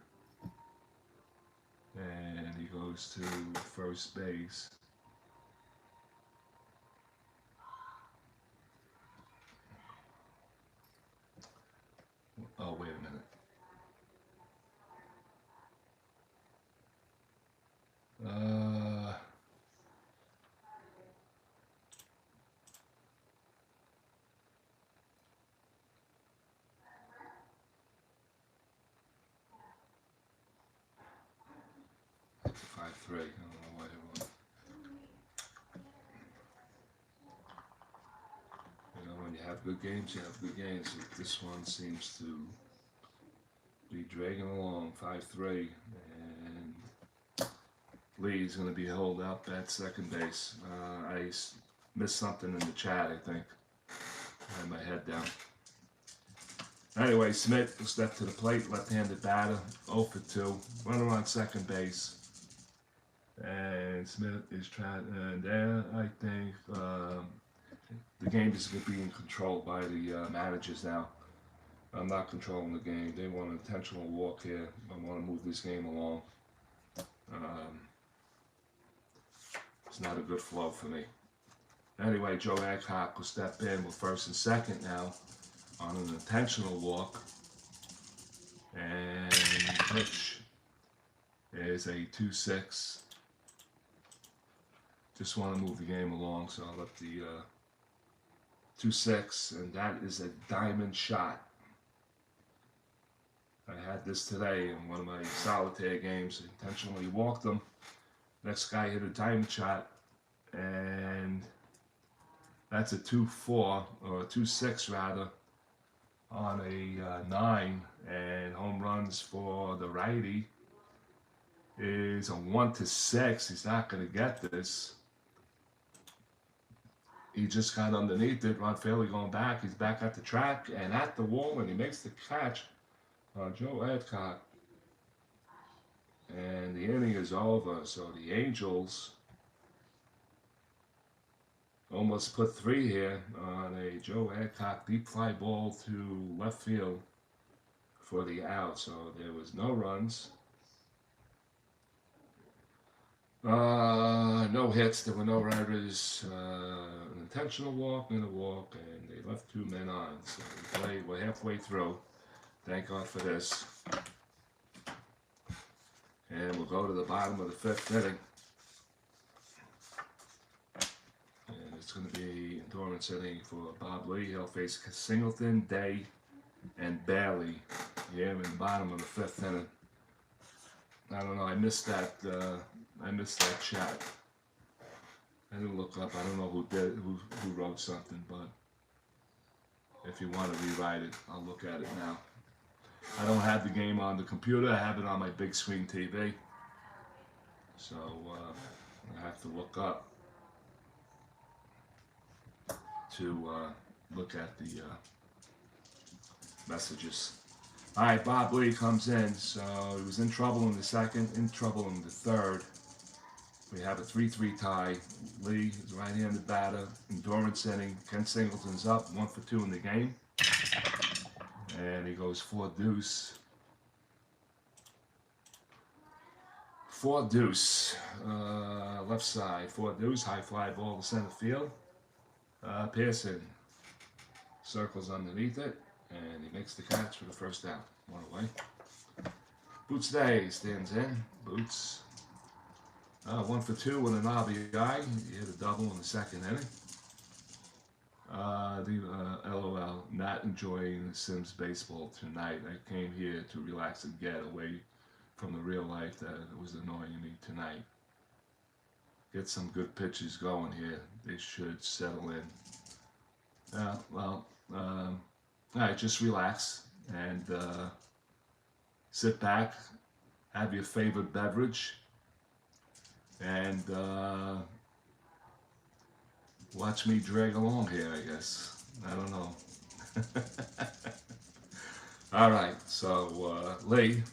And he goes to first base. Oh, wait a minute. 5-3. I don't know why they won. You know, when you have good games, you have good games. This one seems to be dragging along 5-3, and Lee's going to be held up at second base. I missed something in the chat, I think. I had my head down. Anyway, Smith will step to the plate, left-handed batter, 0 for 2, runner on second base. And Smith is trying, and there I think the game is being controlled by the managers now. I'm not controlling the game. They want an intentional walk here. I want to move this game along. It's not a good flow for me. Anyway, Joe Adcock will step in with first and second now on an intentional walk. And pitch is a 2-6. Just want to move the game along, so I'll let the 2-6, and that is a diamond shot. I had this today in one of my solitaire games. Intentionally walked him. Next guy hit a diamond shot, and that's a 2-4 or a 2-6 rather on a 9. And home runs for the righty is a 1-6. He's not going to get this. He just got underneath it. Ron Fairley going back. He's back at the track and at the wall, and he makes the catch. Joe Adcock. And the inning is over. So the Angels almost put 3 here on a Joe Adcock deep fly ball to left field for the out. So there was no runs. No hits. There were no runners. An intentional walk and a walk, and they left 2 men on. So we're halfway through. Thank God for this. And we'll go to the bottom of the 5th inning. And it's going to be endurance inning for B.Lee. He'll face Singleton, Day, and B.Lee here in the bottom of the 5th inning. I don't know. I missed that chat. I didn't look up. I don't know who wrote something, but if you want to rewrite it, I'll look at it now. I don't have the game on the computer. I have it on my big screen TV. So I have to look up to look at the messages. All right, B.Lee comes in. So he was in trouble in the 2nd, in trouble in the 3rd. We have a 3-3 tie. Lee is right-handed batter. Endurance inning. Ken Singleton's up, 1 for 2 in the game. And he goes 4-deuce. 4-deuce. Left side. 4-deuce. High fly ball to center field. Pearson circles underneath it. And he makes the catch for the first down. 1 away. Boots Day stands in. Boots. 1 for 2 with an RBI. He hit a double in the 2nd inning. LOL, not enjoying Sims baseball tonight. I came here to relax and get away from the real life that was annoying me tonight. Get some good pitches going here. They should settle in. All right, just relax and sit back, have your favorite beverage, and watch me drag along here, I guess. I don't know. All right, so Lee.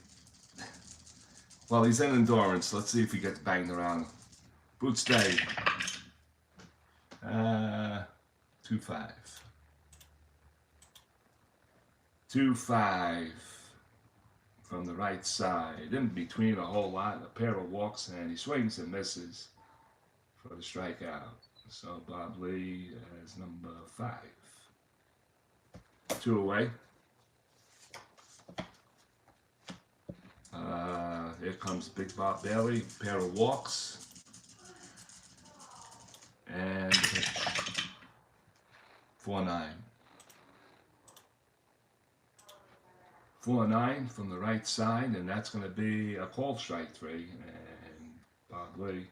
Well, he's in endurance. Let's see if he gets banged around. Boots Day. 2-5. 2-5 from the right side, in between a whole lot, a pair of walks, and he swings and misses for the strikeout. So B.Lee as number 5. 2 away. Here comes Big Bob Bailey, pair of walks, and 4-9. 4-9 from the right side, and that's going to be a called strike 3. And B.Lee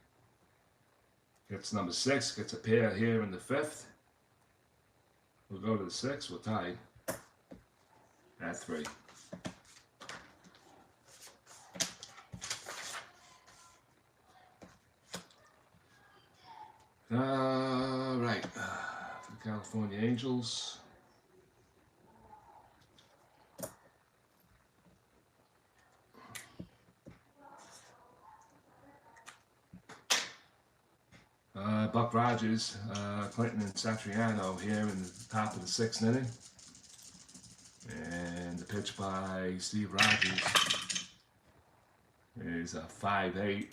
gets number 6, gets a pair here in the 5th. We'll go to the 6th, we're tied at 3. Right, for the California Angels. Buck Rogers, Clinton, and Satriano here in the top of the 6th inning. And the pitch by S.Rodgers is a 5-8.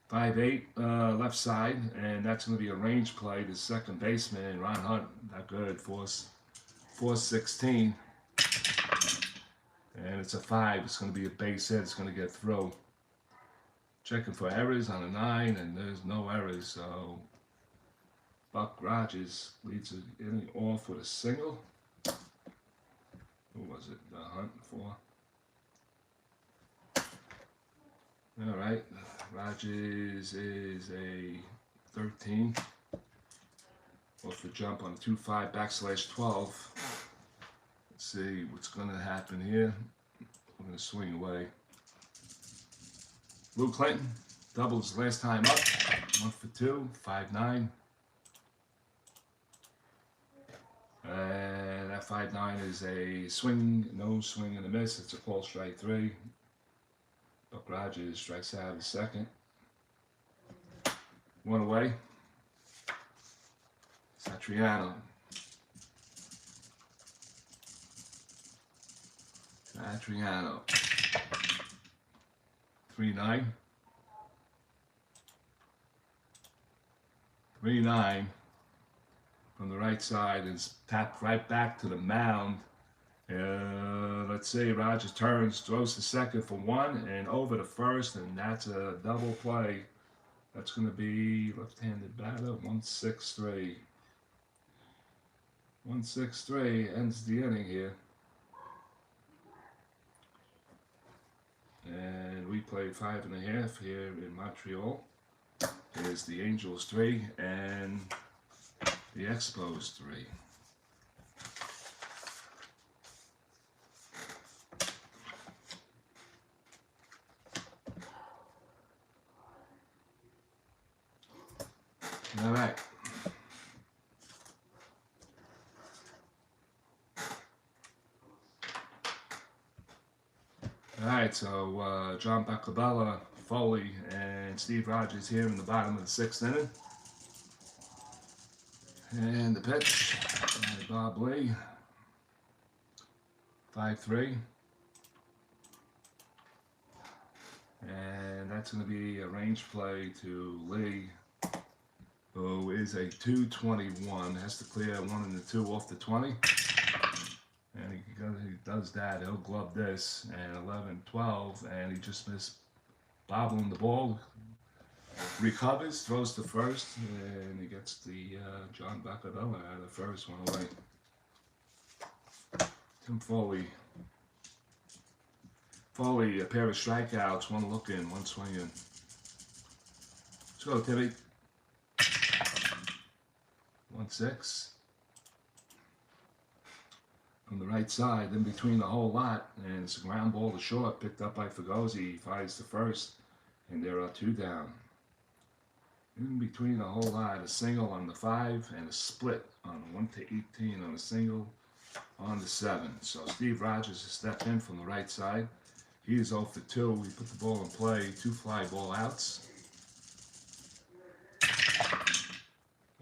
5-8 left side, and that's going to be a range play to second baseman Ron Hunt. Not good, 4-16. And it's a 5. It's going to be a base hit. It's going to get through. Checking for errors on a 9, and there's no errors. So Buck Rogers leads the inning off with a single. Who was it? Hunt for. All right, Rogers is a 13. Off the jump on 2-5/12. Let's see what's going to happen here. I'm going to swing away. Lou Clinton doubles last time up. 1 for 2, 5-9. And that 5-9 is a swing, no swing and a miss. It's a called strike 3. Buck Rogers strikes out the 2nd. 1 away. Satriano. 3-9. 3-9 from the right side is tapped right back to the mound. Let's see, Rogers turns, throws to second for 1 and over to first, and that's a double play. That's going to be left-handed batter, 1-6-3. 1-6-3 ends the inning here. And we played 5.5 here in Montreal. Here's the Angels 3 and the Expos 3. All right. All right, so John Bacabella, Foley, and S.Rodgers here in the bottom of the 6th inning. And the pitch by B.Lee, 5-3. And that's going to be a range play to Lee, who is a 221, has to clear 1 and the 2 off the 20. And he does that, he'll glove this, and 11-12, and he just missed bobbling the ball. Recovers, throws to first, and he gets the John Bacabella out of first, 1 away. Tim Foley. Foley, a pair of strikeouts, 1 look in, 1 swing in. Let's go, Timmy. 1-6. From the right side, in between the whole lot, and it's a ground ball to short, picked up by Fugosi. He fires to first, and there are 2 down. In between the whole lot, a single on the 5 and a split on 1-18 on a single on the 7. So S.Rodgers has stepped in from the right side. He is 0 for 2. We put the ball in play, 2 fly ball outs.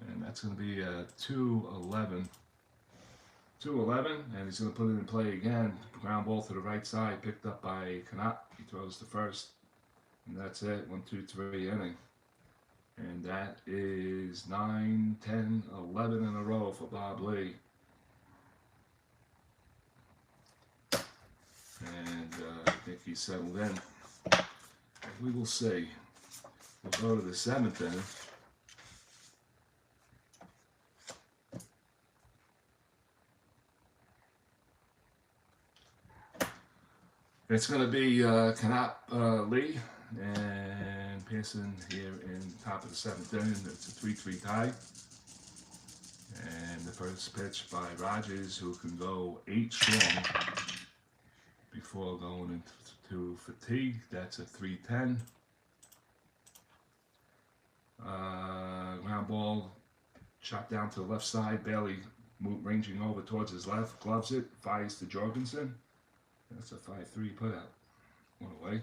And that's going to be a 2-11 2-11, and he's going to put it in play again. Ground ball to the right side, picked up by Canap. He throws to first, and that's it. 1, 2, 3 inning. And that is 9, 10, 11 in a row for B.Lee. And I think he's settled in. We will see. We'll go to the 7th inning. It's going to be Canap Lee and Pearson here in top of the 7th inning. It's a 3-3 tie. And the first pitch by Rodgers, who can go 8 strong before going into fatigue. That's a 3-10. Ground ball, shot down to the left side. B.Lee ranging over towards his left, gloves it, fires to Jorgensen. That's a 5-3 putout. One away.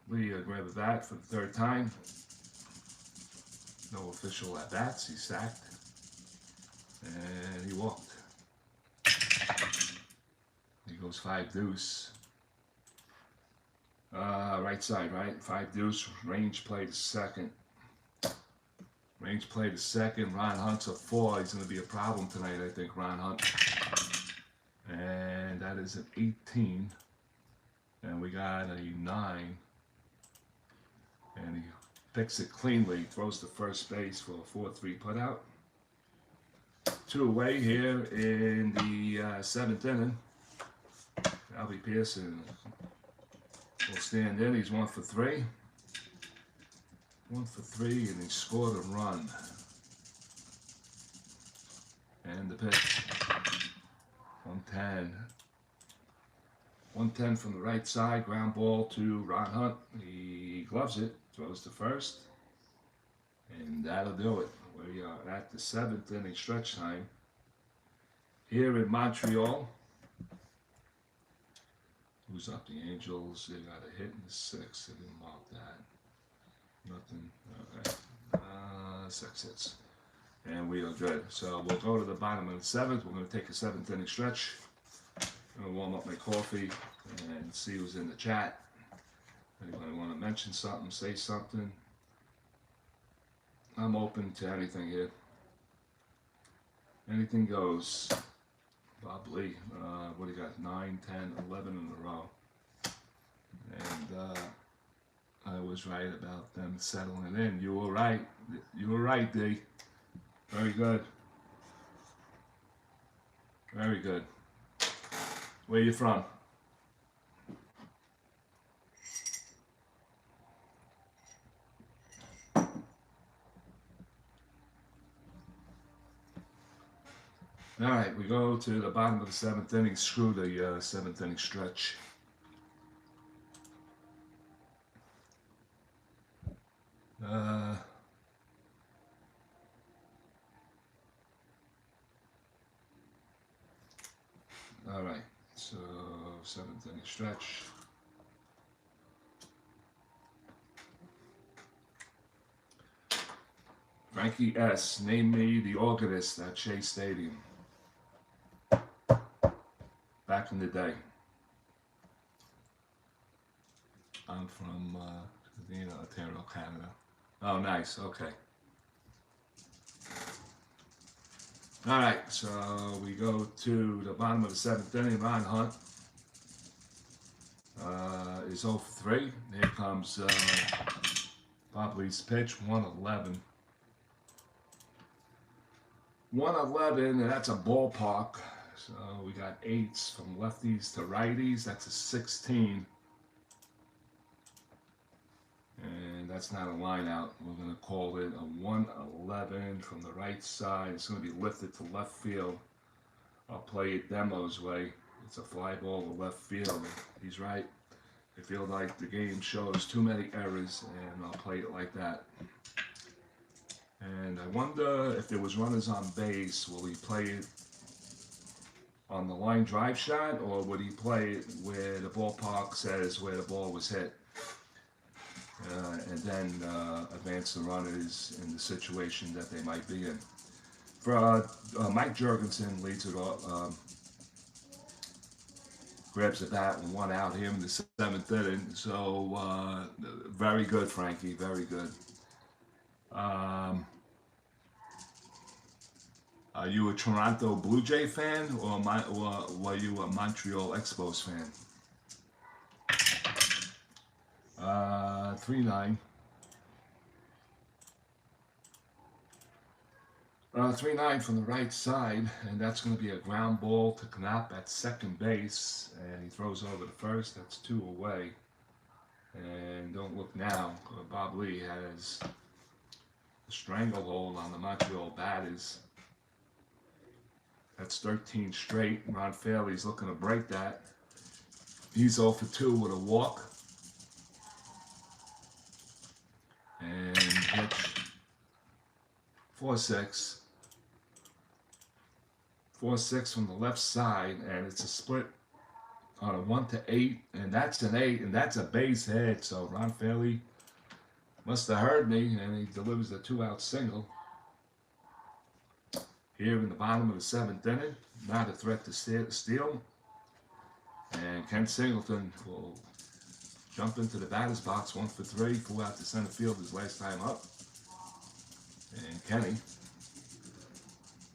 Lee grabbed the bat for the 3rd time. No official at bats. He sacked. And he walked. He goes 5 deuce. Right side, right? 5 deuce. Range play to 2nd. Range play to 2nd. Ron Hunt's a 4. He's going to be a problem tonight, I think, Ron Hunt. And that is an 18. And we got a 9. And he picks it cleanly. Throws to first base for a 4-3 putout. 2 away here in the 7th inning. Albie Pearson will stand in. He's 1 for 3. 1 for 3, and he scored a run. And the pitch. 110. 110 from the right side. Ground ball to Ron Hunt. He gloves it. Throws to first. And that'll do it. We are at the 7th inning stretch time. Here in Montreal. Who's up? The Angels. They got a hit in the 6th. They didn't mark that. Nothing. Okay. 6 hits. And we are good. So we'll go to the bottom of the 7th. We're going to take a 7th inning stretch. I'm going to warm up my coffee and see who's in the chat. Anybody want to mention something, say something? I'm open to anything here. Anything goes. B.Lee, what do you got? 9, 10, 11 in a row. And I was right about them settling in. You were right. You were right, D. Very good. Very good. Where you from? All right, we go to the bottom of the 7th inning. Screw the 7th inning stretch. All right, so 7th inning stretch. Frankie S. Name me the organist at Shea Stadium. Back in the day. I'm from Ontario, Canada. Oh, nice. Okay. All right, so we go to the bottom of the 7th inning. Ron Hunt is 0 for 3. Here comes B.Lee's pitch, 111. 111, and that's a ballpark. So we got 8s from lefties to righties. That's a 16. And that's not a line out. We're going to call it a 111 from the right side. It's going to be lifted to left field. I'll play it Demo's way. It's a fly ball to left field. He's right. I feel like the game shows too many errors, and I'll play it like that. And I wonder if there was runners on base, will he play it on the line drive shot, or would he play it where the ballpark says where the ball was hit? and then advance the runners in the situation that they might be in. For Mike Jurgensen leads it off, grabs the bat and one out here in the seventh inning. So very good, Frankie, very good. Are you a Toronto Blue Jay fan or were you a Montreal Expos fan? 3-9. 3-9 from the right side, and that's going to be a ground ball to Knapp at second base, and he throws over to first. That's 2 away. And don't look now, Bob Lee has a stranglehold on the Montreal batters. That's 13 straight. Ron Fairley's looking to break that. He's 0 for 2 with a walk. And pitch 4-6. 4-6 from the left side, and it's a split on a 1-8, and that's an 8, and that's a base hit. So Ron Fairley must have heard me, and he delivers a 2-out single. Here in the bottom of the 7th inning, not a threat to steal. And Ken Singleton will jump into the batter's box, 1 for 3, flew out to center field his last time up. And Kenny,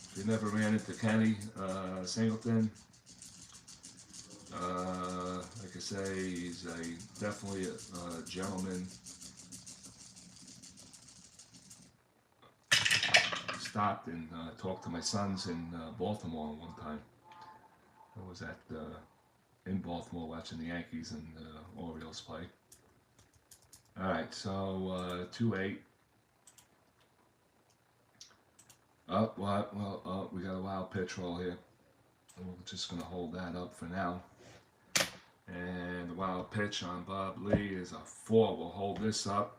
if you never ran into Kenny Singleton, like I say, he's definitely a gentleman. Stopped and talked to my sons in Baltimore one time. I was in Baltimore watching the Yankees and Orioles play. All right, so 2-8. We got a wild pitch roll here. We're just going to hold that up for now. And the wild pitch on Bob Lee is a 4. We'll hold this up.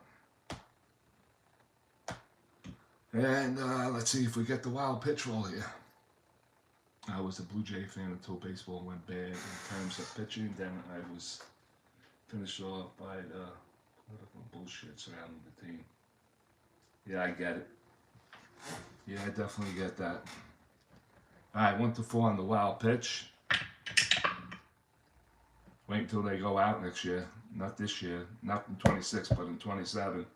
And let's see if we get the wild pitch roll here. I was a Blue Jay fan until baseball went bad in terms of pitching. Then I was finished off by political bullshit surrounding the team. Yeah, I get it. Yeah, I definitely get that. All right, 1-4 on the wild pitch. Wait until they go out next year. Not this year. Not in 26, but in 27.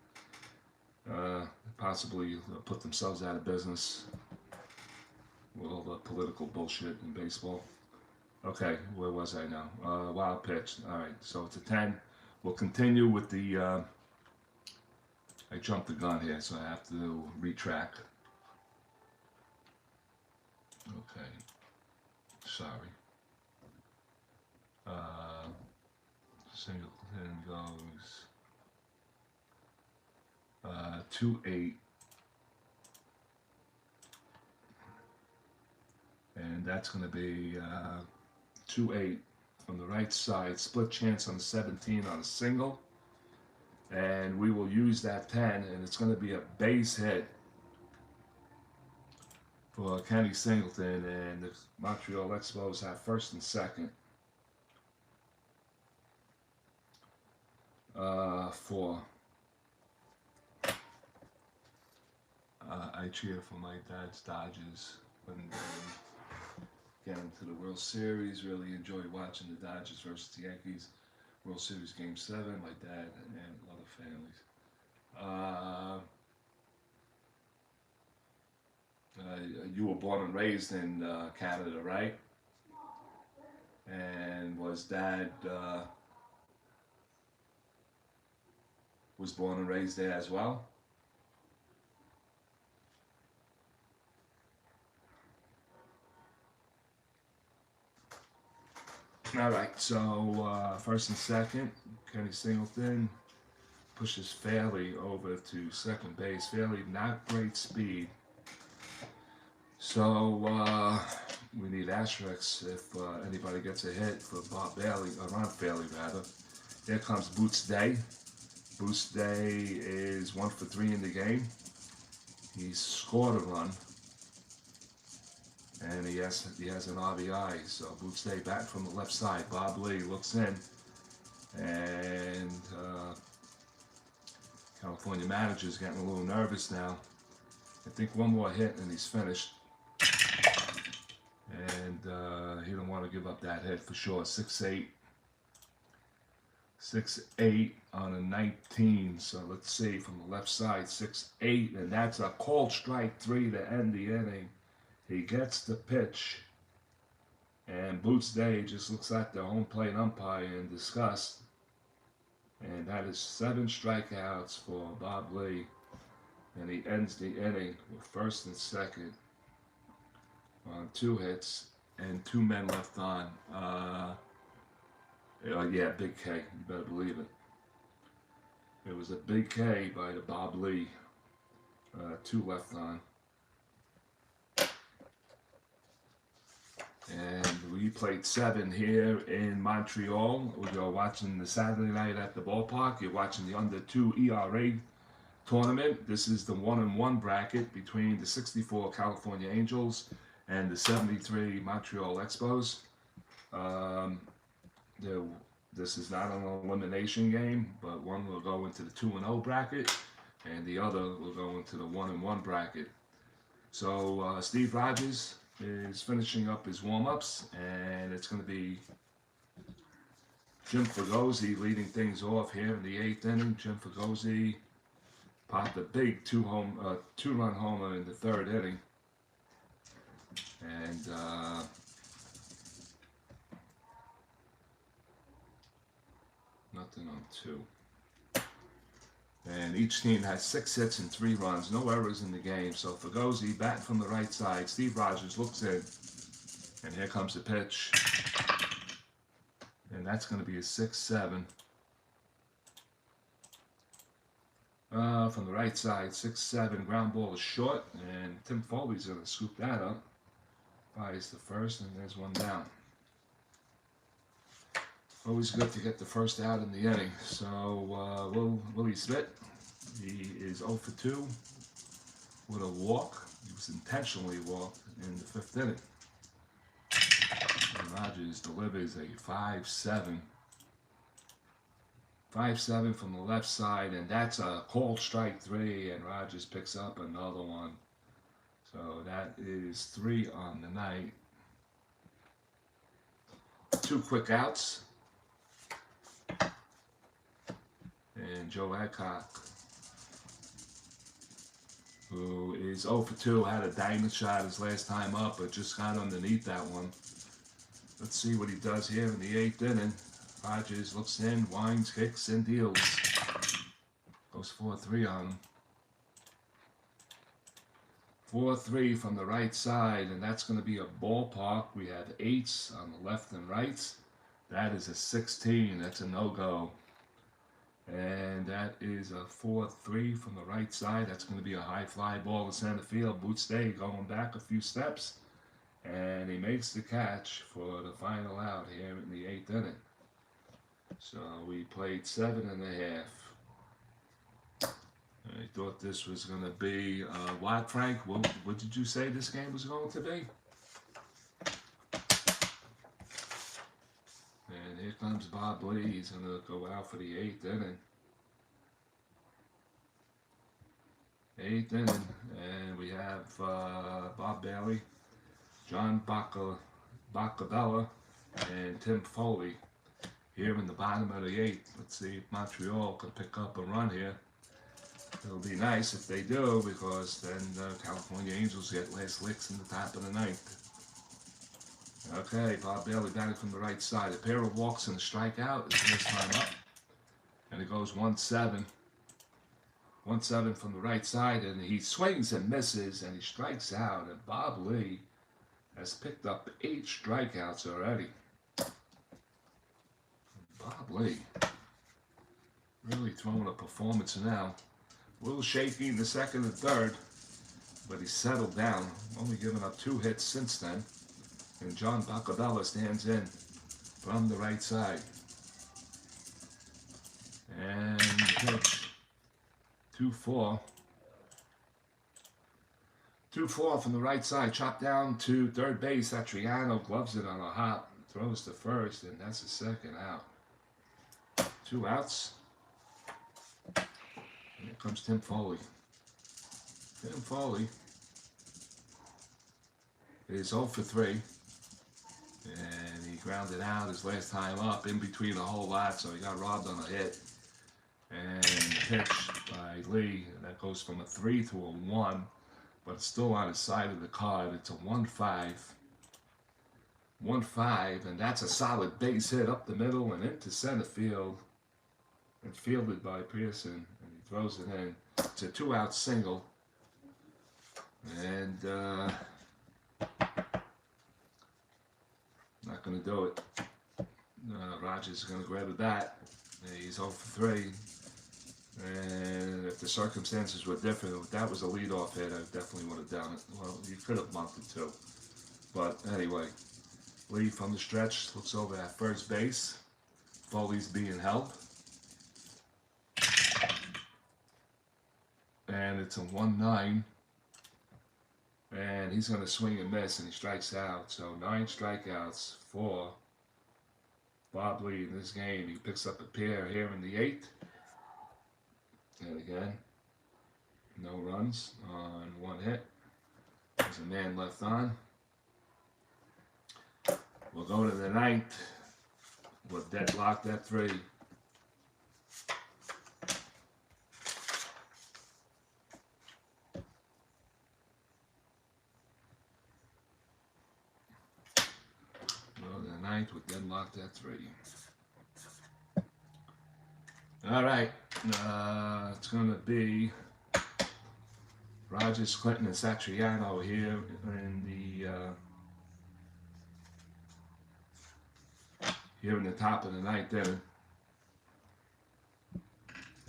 Possibly put themselves out of business with all the political bullshit in baseball. Okay, where was I now? Wild pitch. All right, so it's a 10. We'll continue with the... I jumped the gun here, so I have to retract. Okay, sorry. Singleton goes 2-8, and that's going to be 2-8 from the right side. Split chance on the 17 on a single, and we will use that 10, and it's going to be a base hit for Kenny Singleton, and the Montreal Expos have first and second. 4. I cheer for my dad's Dodgers when they get into the World Series. Really enjoy watching the Dodgers versus the Yankees. World Series Game 7, my dad and other families. You were born and raised in Canada, right? And was dad was born and raised there as well? All right, so first and second, Kenny Singleton pushes Fairley over to second base. Fairley, not great speed. So we need asterisks if anybody gets a hit for Bob Bailey, or Ron Fairley rather. Here comes Boots Day. Boots Day is 1 for 3 in the game. He's scored a run, and he has an RBI. So Boots Day back from the left side. Bob Lee looks in, and California manager's getting a little nervous now. I think one more hit and he's finished. And he don't want to give up that hit for sure. 6-8. 6-8 on a 19. So let's see from the left side. 6-8. And that's a called strike 3 to end the inning. He gets the pitch. And Boots Day just looks at the home plate umpire in disgust. And that is 7 strikeouts for B.Lee. And he ends the inning with first and second on 2 hits and 2 men left on. Yeah, big K. You better believe it. It was a big K by the B.Lee. 2 left on. And we played 7 here in Montreal. We are watching the Saturday night at the ballpark. You're watching the under 2 ERA tournament. This is the 1-1 bracket between the 64 California Angels and the 73 Montreal Expos. This is not an elimination game, but one will go into the 2-0 bracket, and the other will go into the 1-1 bracket. So S.Rodgers is finishing up his warm-ups, and it's going to be Jim Fregosi leading things off here in the 8th inning. Jim Fregosi popped a big 2-run homer in the 3rd inning. And nothing on 2. And each team has 6 hits and 3 runs, no errors in the game. So Fregosi batting from the right side. S.Rodgers looks in, and here comes the pitch. And that's going to be a 6-7. From the right side, 6-7. Ground ball is short, and Tim Foley's going to scoop that up. Fires the first, and there's one down. Always good to get the first out in the inning. So Willie Smith, he is 0 for 2 with a walk. He was intentionally walked in the 5th inning. And Rodgers delivers a 5-7. 5-7 from the left side, and that's a called strike 3, and Rodgers picks up another one. So that is 3 on the night. 2 quick outs. And Joe Adcock, who is 0 for 2, had a diamond shot his last time up, but just got underneath that one. Let's see what he does here in the 8th inning. Rodgers looks in, winds, kicks, and deals. Goes 4-3 on him. 4-3 from the right side, and that's going to be a ballpark. We have 8s on the left and right. That is a 16. That's a no-go. And that is a 4-3 from the right side. That's going to be a high fly ball to center field. Boots Day going back a few steps. And he makes the catch for the final out here in the 8th inning. So we played 7.5. I thought this was going to be what, Frank? What did you say this game was going to be? And here comes B.Lee. He's going to go out for the 8th inning. 8th inning, and we have Bob Bailey, John Bacabella, and Tim Foley here in the bottom of the 8th. Let's see if Montreal can pick up a run here. It'll be nice if they do, because then the California Angels get last licks in the top of the 9th. Okay, Bob Bailey batting from the right side. A pair of walks and a strikeout. His first time up. And it goes 1-7. 1-7 from the right side, and he swings and misses, and he strikes out. And B.Lee has picked up 8 strikeouts already. B.Lee really throwing a performance now. A little shaky in the 2nd and 3rd, but he's settled down. Only given up 2 hits since then. And John Bacabella stands in from the right side. And pitch. 2-4. 2-4 from the right side. Chopped down to 3rd base. Satriano gloves it on a hop. Throws to 1st, and that's the 2nd out. 2 outs. Here comes Tim Foley. Tim Foley is 0 for 3. And he grounded out his last time up in between a whole lot, so he got robbed on a hit. And the pitch by Lee, that goes from a 3 to a 1, but it's still on his side of the card. It's a 1-5. 1-5, and that's a solid base hit up the middle and into center field. And fielded by Pearson, and he throws it in. It's a 2-out single. And not going to do it. Rodgers is going to grab a bat. He's 0 for 3. And if the circumstances were different, if that was a leadoff hit, I definitely would have done it. Well, you could have bunted too. But anyway, Lee from the stretch looks over at first base. Foley's being held. And it's a 1-9. And he's going to swing and miss, and he strikes out. So 9 strikeouts for B.Lee in this game. He picks up a pair here in the 8th. And again, no runs on 1 hit. There's a man left on. We'll go to the 9th. We're deadlocked at 3. With deadlocked at 3. All right, it's going to be Rodgers, Clinton, and Satriano here in the top of the 9th inning,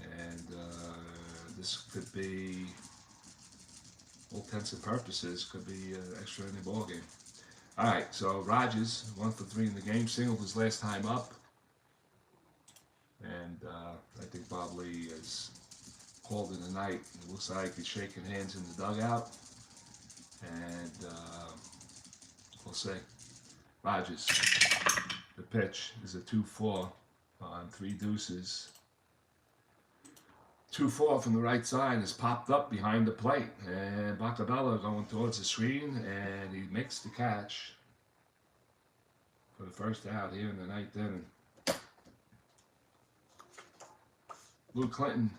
and this could be, all intents and purposes, could be an extra inning ball game. All right, so Rodgers, 1 for 3 in the game, singled his last time up. And I think B.Lee has called it a night. It looks like he's shaking hands in the dugout. And we'll see. Rodgers, the pitch is a 2-4 on 3 deuces. 2-4 from the right side is popped up behind the plate, and Bacabella going towards the screen, and he makes the catch for the first out here in the 9th inning. Lou Clinton,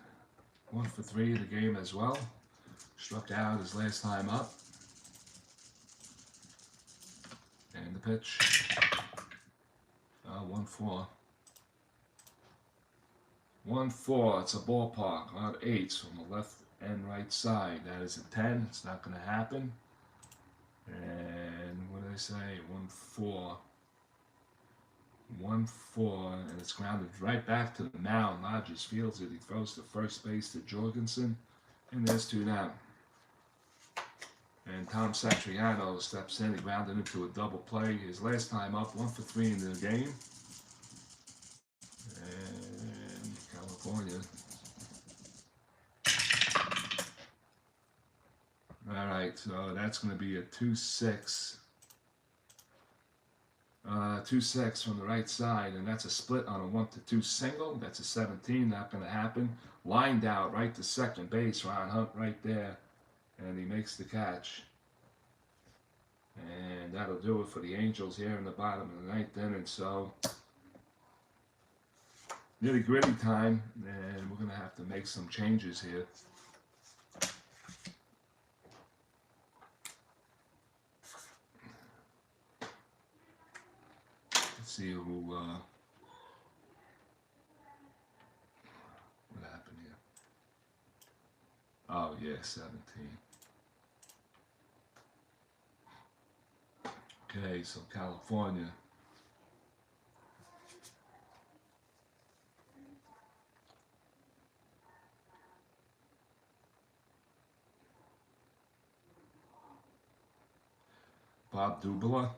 1 for 3 in the game as well. Struck out his last time up. And the pitch, 1-4. 1-4, it's a ballpark on 8s from the left and right side. That is a 10, it's not going to happen. And what did I say? 1-4. 1-4, and it's grounded right back to the mound. Rodgers fields it. He throws to first base to Jorgensen, and there's 2 down. And Tom Satriano steps in. He grounded into a double play. His last time up, 1 for 3 in the game. California. All right, so that's going to be a 2-6. 2-6 from the right side, and that's a split on a 1-2 single. That's a 17, not going to happen. Lined out right to second base, Ron Hunt right there, and he makes the catch. And that'll do it for the Angels here in the bottom of the 9th inning. So nitty-gritty time, and we're going to have to make some changes here. Let's see who, what happened here? Oh, yeah, 17. Okay, so California. Bob Dubala,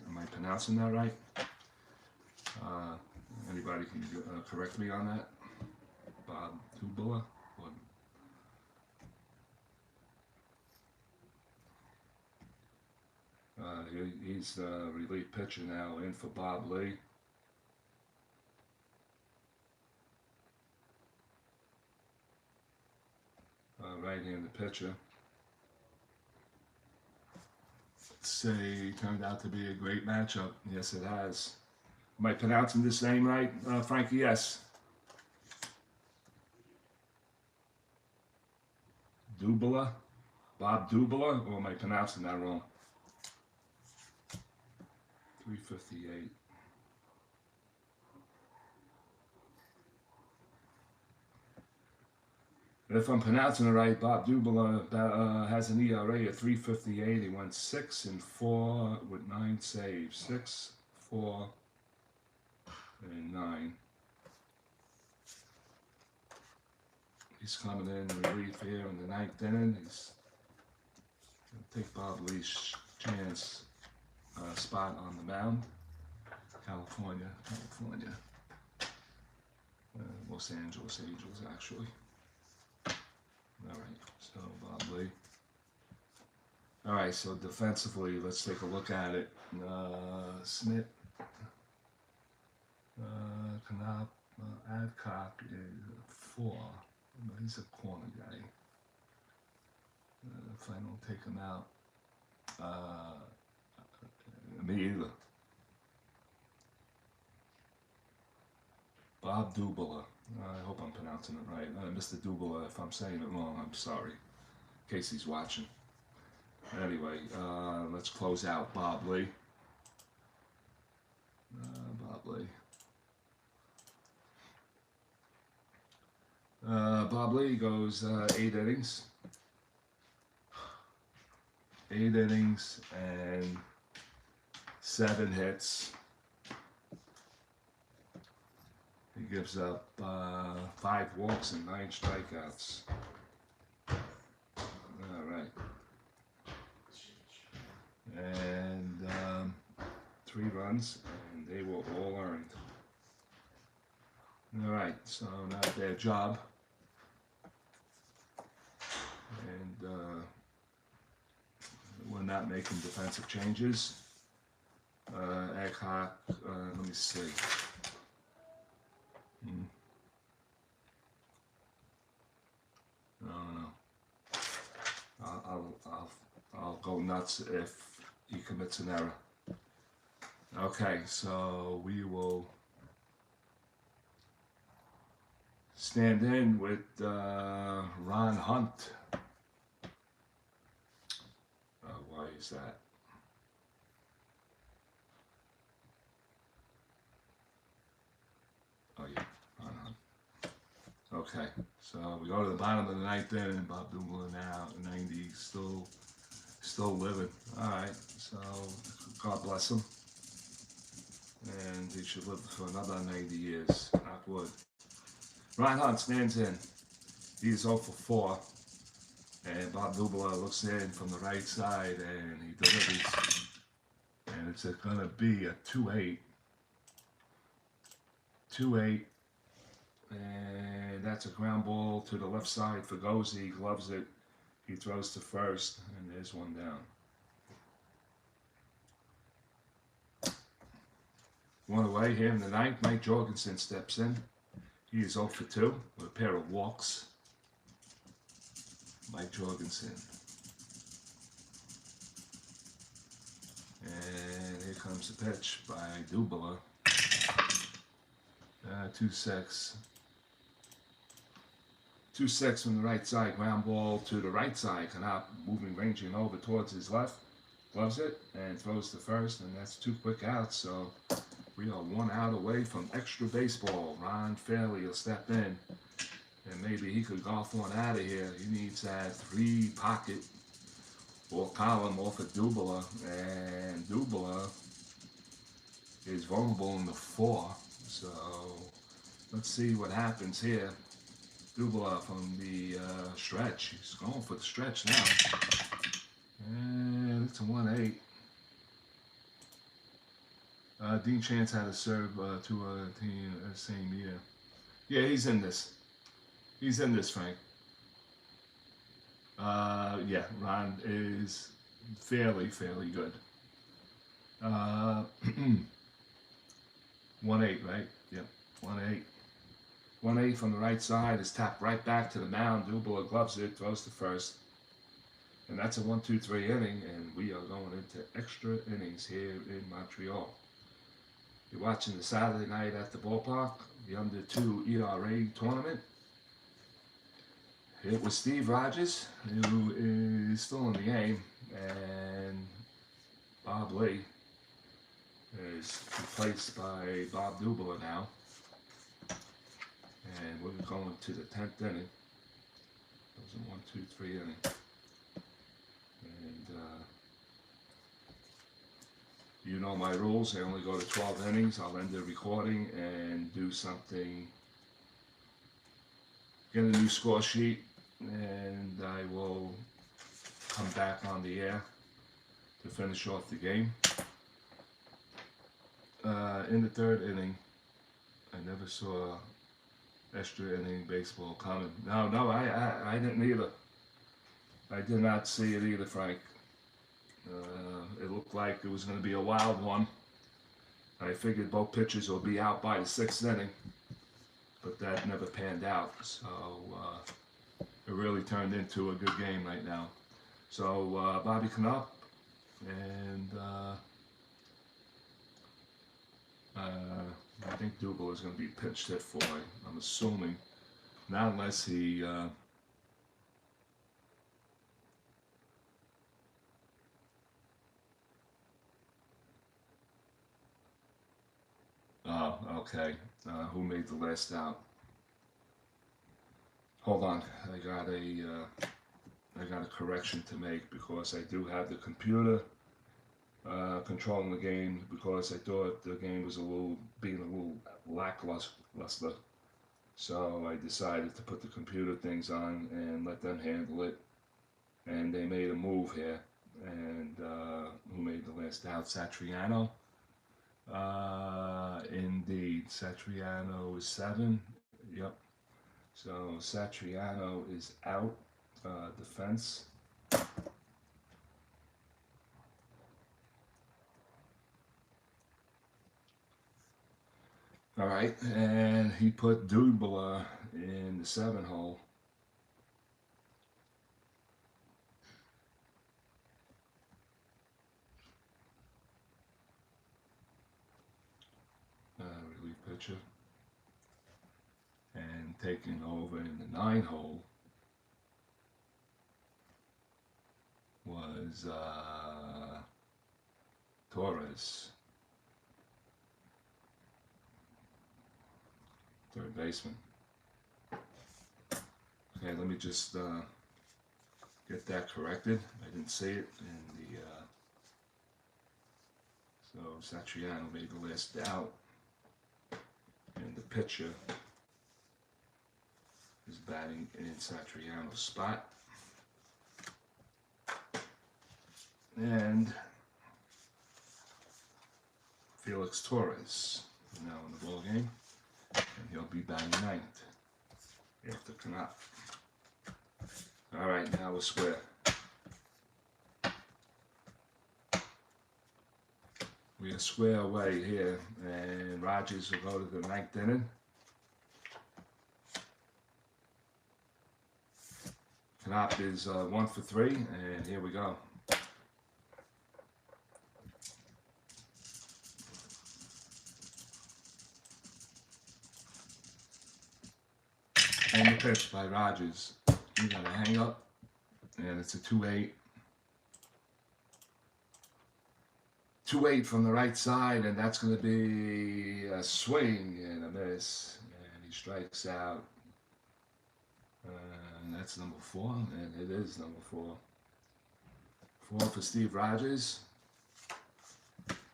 am I pronouncing that right? Anybody can correct me on that? Bob Dubala? He's relief pitcher now in for B.Lee. right-handed pitcher. Say turned out to be a great matchup. Yes, it has. Am I pronouncing this name right, Frankie? Yes. Dubala? Bob Dubala? Or am I pronouncing that wrong? 358. If I'm pronouncing it right, Bob Dubala has an ERA of 3.58. He went 6-4 with 9 saves. 6, 4, and 9. He's coming in relief here in the 9th inning. He's going to take Bob Lee's chance spot on the mound. California. Los Angeles Angels, actually. All right, so Bob Lee. All right, so defensively, let's take a look at it. Smith, Knop, Adcock is 4. He's a corner guy. If I don't take him out, me either. Bob Dubala. I hope I'm pronouncing it right. Mr. Dubala, if I'm saying it wrong, I'm sorry. In case he's watching. Anyway, let's close out Bob Lee. Bob Lee goes 8 innings. 8 innings and 7 hits. He gives up 5 walks and 9 strikeouts. All right. And 3 runs, and they were all earned. All right, so not a bad job. And we're not making defensive changes. Adcock, let me see. I'll go nuts if he commits an error. Okay, so we will stand in with Ron Hunt. Why is that? Oh yeah, Ron Hunt. Okay, so we go to the bottom of the 9th inning. Bob Dubala now at 90, still living. All right, so God bless him, and he should live for another 90 years. Knock wood. Ron Hunt stands in. He's 0 for 4, and Bob Dubala looks in from the right side, and he delivers. And it's going to be a 2-8. 2-8. And that's a ground ball to the left side for Gozy. He gloves it. He throws to first, and there's one down. 1 away here in the 9th. Mike Jorgensen steps in. He is 0 for 2 with a pair of walks. Mike Jorgensen. And here comes the pitch by Dubala. 2-6. 2-6 from the right side. Ground ball to the right side. Canop moving, ranging over towards his left. Gloves it and throws to first. And that's 2 quick outs. So we are 1 out away from extra baseball. Ron Fairley will step in. And maybe he could golf one out of here. He needs that 3 pocket or column off of Dubala. And Dubala is vulnerable in the 4. So let's see what happens here. Dubala from the stretch. He's going for the stretch now. And it's a 1-8. Dean Chance had to serve to a team same year. Yeah, he's in this. He's in this, Frank. Yeah, Ron is fairly good. 1-8, right? Yep, 1-8. 1-8 from the right side is tapped right back to the mound. Dubler gloves it, throws to first. And that's a 1-2-3 inning, and we are going into extra innings here in Montreal. You're watching the Saturday night at the ballpark, the under 2 ERA tournament. It was S.Rodgers, who is still in the game, and B.Lee is replaced by Bob Dubler now. And we're going to the 10th inning. That was a 1-2-3 inning. And you know my rules. I only go to 12 innings. I'll end the recording and do something. Get a new score sheet, and I will come back on the air to finish off the game. In the 3rd inning, I never saw extra inning baseball coming. No, I didn't either. I did not see it either, Frank. It looked like it was going to be a wild one. I figured both pitchers will be out by the 6th inning, but that never panned out. So it really turned into a good game right now. So Bobby Knupp and I think Dubler is going to be pitched hit for, I'm assuming. Not unless he oh, okay. Who made the last out? Hold on, I got a correction to make, because I do have the computer controlling the game, because I thought the game was being a little lackluster. So I decided to put the computer things on and let them handle it. And they made a move here. And who made the last out? Satriano. Indeed, Satriano is 7. Yep. So Satriano is out. Defense. All right, and he put Dubler in the 7 hole. Relief pitcher. And taking over in the 9 hole was Torres, 3rd baseman. Okay, let me just get that corrected. I didn't see it in the. So Satriano made the last out, and the pitcher is batting in Satriano's spot. And Felix Torres is now in the ball game, and he'll be batting 9th after Knupp. All right, now we're square. We are square away here, and Rodgers will go to the 9th inning. Knupp is 1 for 3, and here we go. And the pitch by Rodgers. You got a hang up, and it's a 2-8. 2-8 from the right side, and that's going to be a swing and a miss, and he strikes out. And that's number 4, and it is number 4. 4 for S.Rodgers.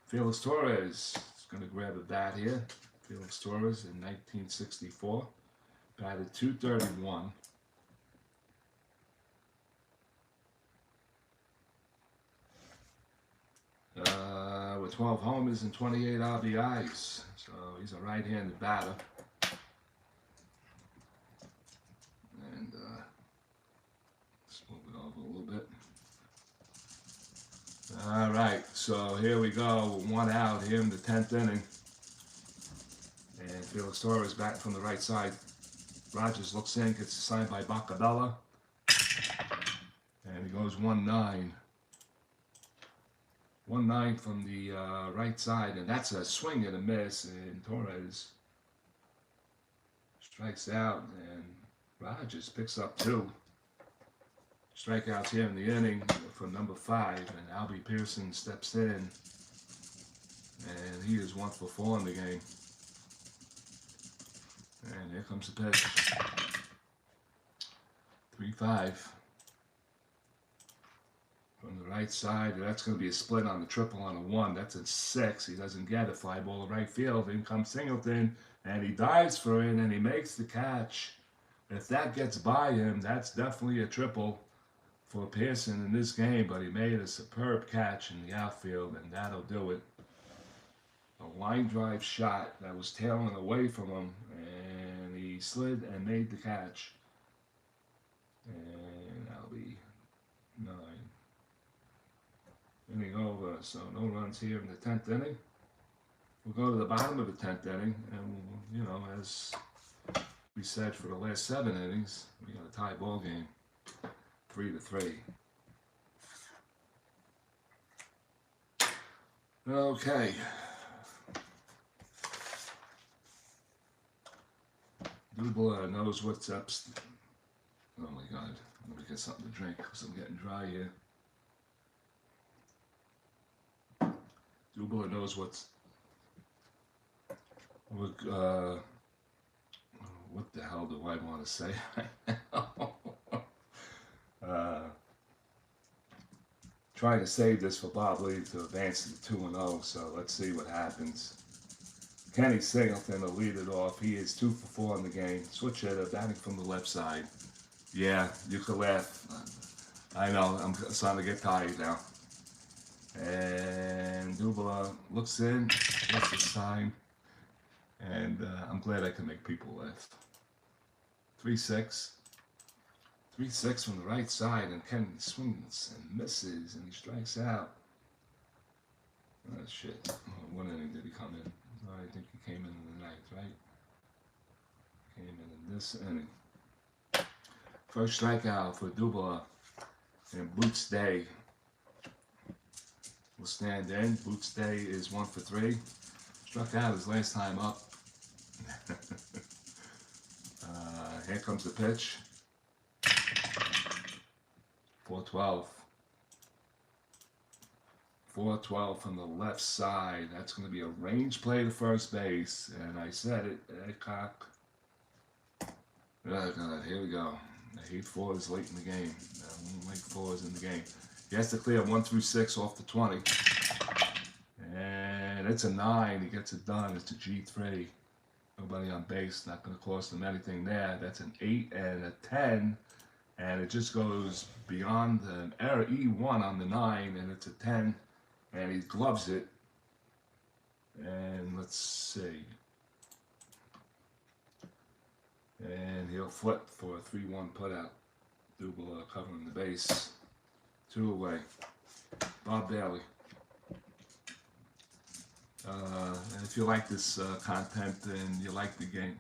Felix Torres is going to grab a bat here. Felix Torres in 1964. Batted .231. With 12 homers and 28 RBIs. So he's a right-handed batter. And let's move it over a little bit. All right, so here we go. 1 out here in the 10th inning. And Felix Torres back from the right side. Rodgers looks in, gets signed by Bacabella, and he goes 1-9. 1-9 from the right side, and that's a swing and a miss, and Torres strikes out, and Rodgers picks up 2 strikeouts here in the inning for number 5, and Albie Pearson steps in, and he is 1 for 4 in the game. And here comes the pitch. 3-5 from the right side. That's going to be a split on the triple on a 1. That's a 6. He doesn't get it. Fly ball to right field. In comes Singleton, and he dives for it, and he makes the catch. If that gets by him, that's definitely a triple for Pearson in this game, but he made a superb catch in the outfield, and that'll do it. A line drive shot that was tailing away from him, and he slid and made the catch. And that'll be 9. Inning over, so no runs here in the 10th inning. We'll go to the bottom of the 10th inning, and you know, as we said for the last 7 innings, we got a tie ball game, 3-3. Okay. Dubler knows what's up. Oh my God, let me get something to drink because I'm getting dry here. Dubler knows what the hell do I want to say? Trying to save this for B.Lee to advance to the 2-0, so let's see what happens. Kenny Singleton will lead it off. He is 2 for 4 in the game. Switch hitter, batting from the left side. Yeah, you could laugh. I know, I'm starting to get tired now. And Dubler looks in, gets a sign, and I'm glad I can make people laugh. 3-6. 3-6 from the right side, and Kenny swings and misses, and he strikes out. Oh, shit. What inning did he come in? I think he came in the 9th, right? Came in this inning. First strikeout for Dubler, and Boots Day will stand in. Boots Day is 1 for 3. Struck out his last time up. Here comes the pitch. 4-12. 4-12 from the left side. That's going to be a range play to first base. And I said it, Adcock. Oh God, here we go. I hate 4s late in the game. I don't like 4s in the game. He has to clear 1 through 6 off the 20. And it's a 9. He gets it done. It's a G3. Nobody on base. Not going to cost him anything there. That's an 8 and a 10. And it just goes beyond an error E1 on the 9. And it's a 10. And he gloves it. And let's see. And he'll flip for a 3-1 putout. Dubler covering the base. 2 away. Bob Bailey. And if you like this content and you like the game,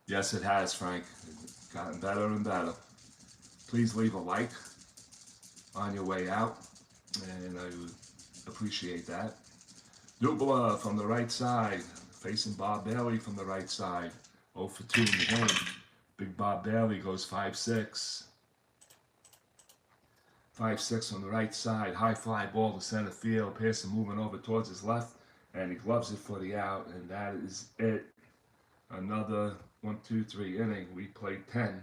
yes, it has, Frank. It's gotten better and better. Please leave a like on your way out, and I would appreciate that. Dubler from the right side, facing Bob Bailey from the right side. 0 for 2 in the game. Big Bob Bailey goes 5-6. 5-6 on the right side. High fly ball to center field. Pearson moving over towards his left, and he gloves it for the out, and that is it. Another 1, 2, 3 inning. We played 10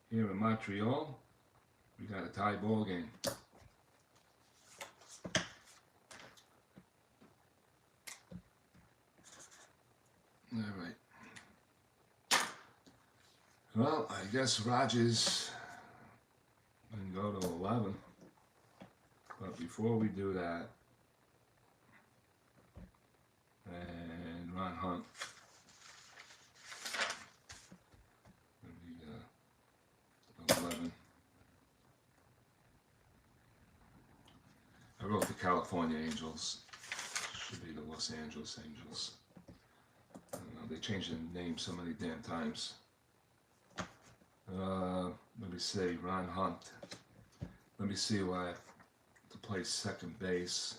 here in Montreal. We got a tie ball game. All right. Well, I guess Rodgers can go to 11. But before we do that, and Ron Hunt, maybe 11. I wrote the California Angels. Should be the Los Angeles Angels. changed the name so many damn times. Let me see, Ron Hunt. Let me see who I have to play second base.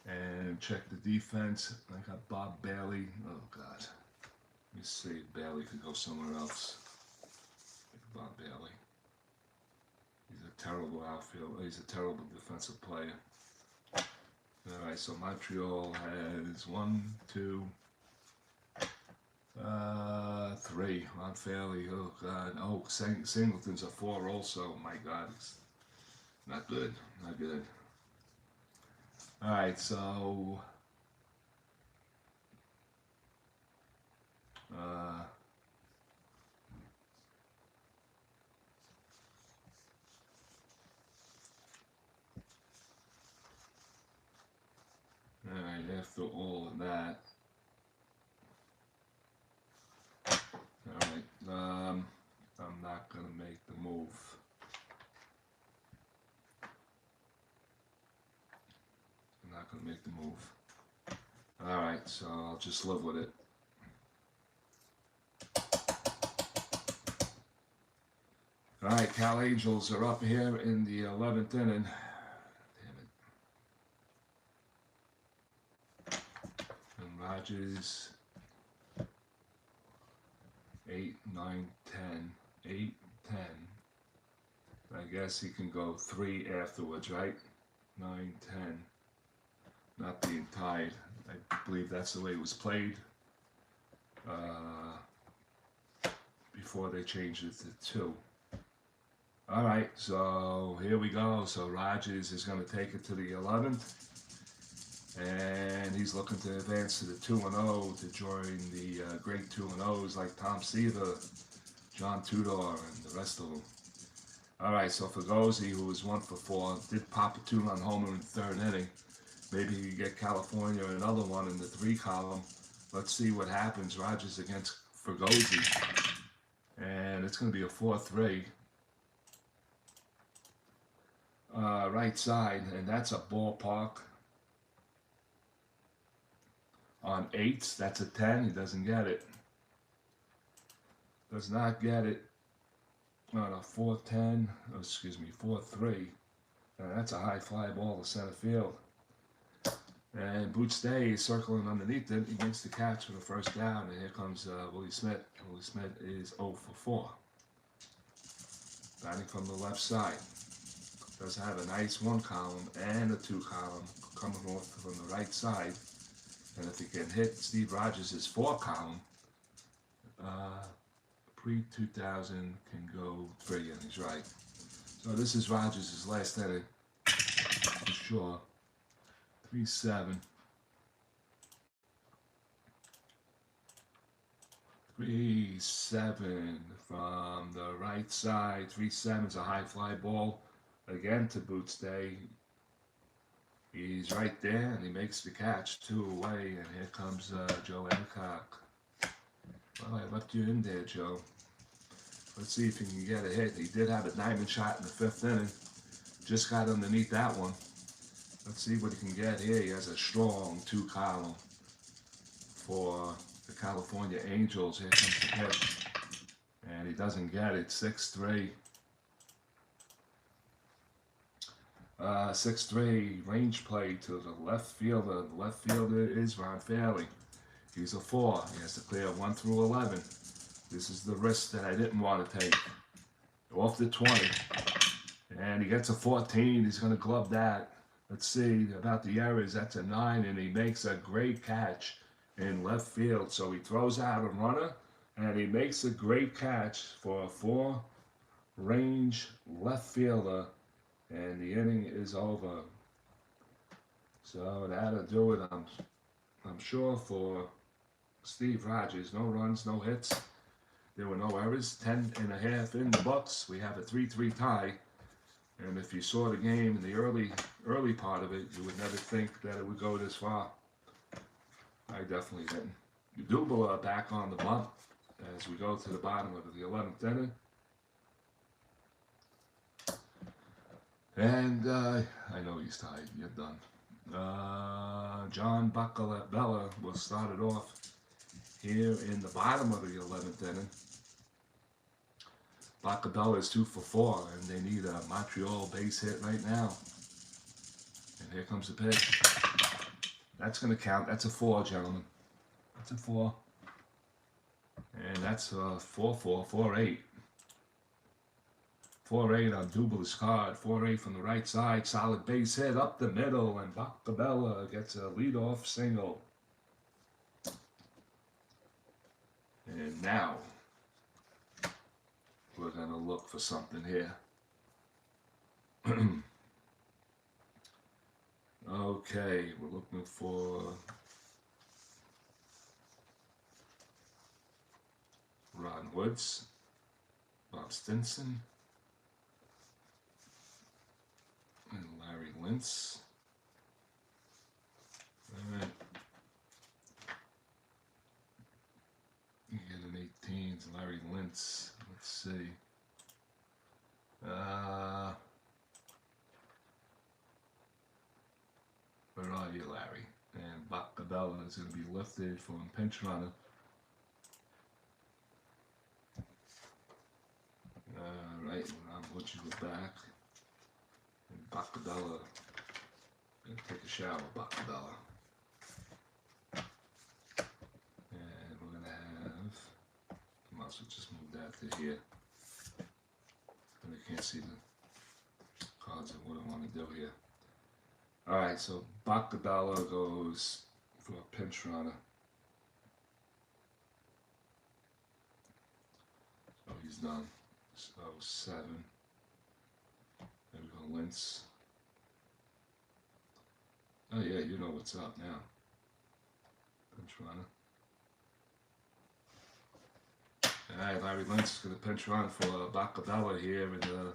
And check the defense. I got Bob B.Lee. Oh, God. Let me see if B.Lee could go somewhere else. Bob B.Lee. He's a terrible outfield. He's a terrible defensive player. All right, so Montreal has 1, 2, 3. Ron Fairley. Oh, God. Oh, Singleton's a 4 also. My God. It's not good. Not good. All right, so all right, after all of that, all right, I'm not gonna make the move. I'm not gonna make the move. All right, so I'll just live with it. All right, Cal Angels are up here in the 11th inning. Damn it. And Rodgers, 8, 9, 10. 8, 10. I guess he can go 3 afterwards, right? 9, 10. Not being tied. I believe that's the way it was played before they changed it to 2. All right, so here we go. So Rodgers is going to take it to the 11th, and he's looking to advance to the 2-0 to join the great 2-0s like Tom Seaver, John Tudor, and the rest of them. All right, so Fugazi, who was 1 for 4, did pop a 2-run homer in the 3rd inning. Maybe you get California another one in the 3 column. Let's see what happens. Rodgers against Fugazi, and it's going to be a 4-3. Right side, and that's a ballpark on 8s. That's a 10. He doesn't get it. Does not get it on a 4-10. Oh, excuse me, 4-3. That's a high fly ball to center field. And Boots Day is circling underneath it. He makes the catch for the 1st down, and here comes Willie Smith. Willie Smith is 0 for 4. Batting from the left side. Does have a nice 1 column and a 2 column coming off from the right side. And if he can hit Steve Rogers' 4 column, pre-2000 can go 3 innings, right? So this is Rogers' last inning, for sure. 3-7. 3-7 from the right side. 3-7 is a high fly ball. Again to Boots Day. He's right there, and he makes the catch 2 away, and here comes Joe Hancock. Well, I left you in there, Joe. Let's see if he can get a hit. He did have a diamond shot in the 5th inning. Just got underneath that one. Let's see what he can get here. He has a strong 2 column for the California Angels. Here comes the pitch, and he doesn't get it. 6-3. 6-3 range play to the left fielder. The left fielder is Ron Fairley. He's a 4. He has to clear 1 through 11. This is the risk that I didn't want to take. Off the 20. And he gets a 14. He's going to glove that. Let's see about the errors. That's a 9, and he makes a great catch in left field. So he throws out a runner, and he makes a great catch for a 4 range left fielder. And the inning is over. So that'll do it, I'm sure, for Steve Rogers. No runs, no hits. There were no errors. 10.5 in the books. We have a 3-3 tie. And if you saw the game in the early part of it, you would never think that it would go this far. I definitely didn't. Dubala back on the bump as we go to the bottom of the 11th inning. And I know he's tied. You're done. John Bella will start it off here in the bottom of the 11th inning. Bacabella is 2 for 4, and they need a Montreal base hit right now. And here comes the pitch. That's going to count. That's a 4, gentlemen. That's a 4. And that's 4-4, 4-8. 4-8 on Duble's card. 4-8 from the right side. Solid base hit up the middle, and Bacabella gets a leadoff single. And now we're going to look for something here. Okay, we're looking for Ron Woods, Bob Stinson, and Larry Lintz. All right. You get an 18s, Larry Lintz. Let's see. Where are you, Larry? And Bacabella is going to be lifted from pinch runner. Right, Ron Woods is back. And Bacabella, going to take a shower, Bacabella. And we're going to have, I might as well just move that to here. But I can't see the cards of what I want to do here. Alright, so Bacabella goes for a pinch runner. So he's done. So 7. There we go, Lintz. Oh yeah, you know what's up now. Pinch runner. Alright, Larry Lintz is going to pinch run for Bacabella here in the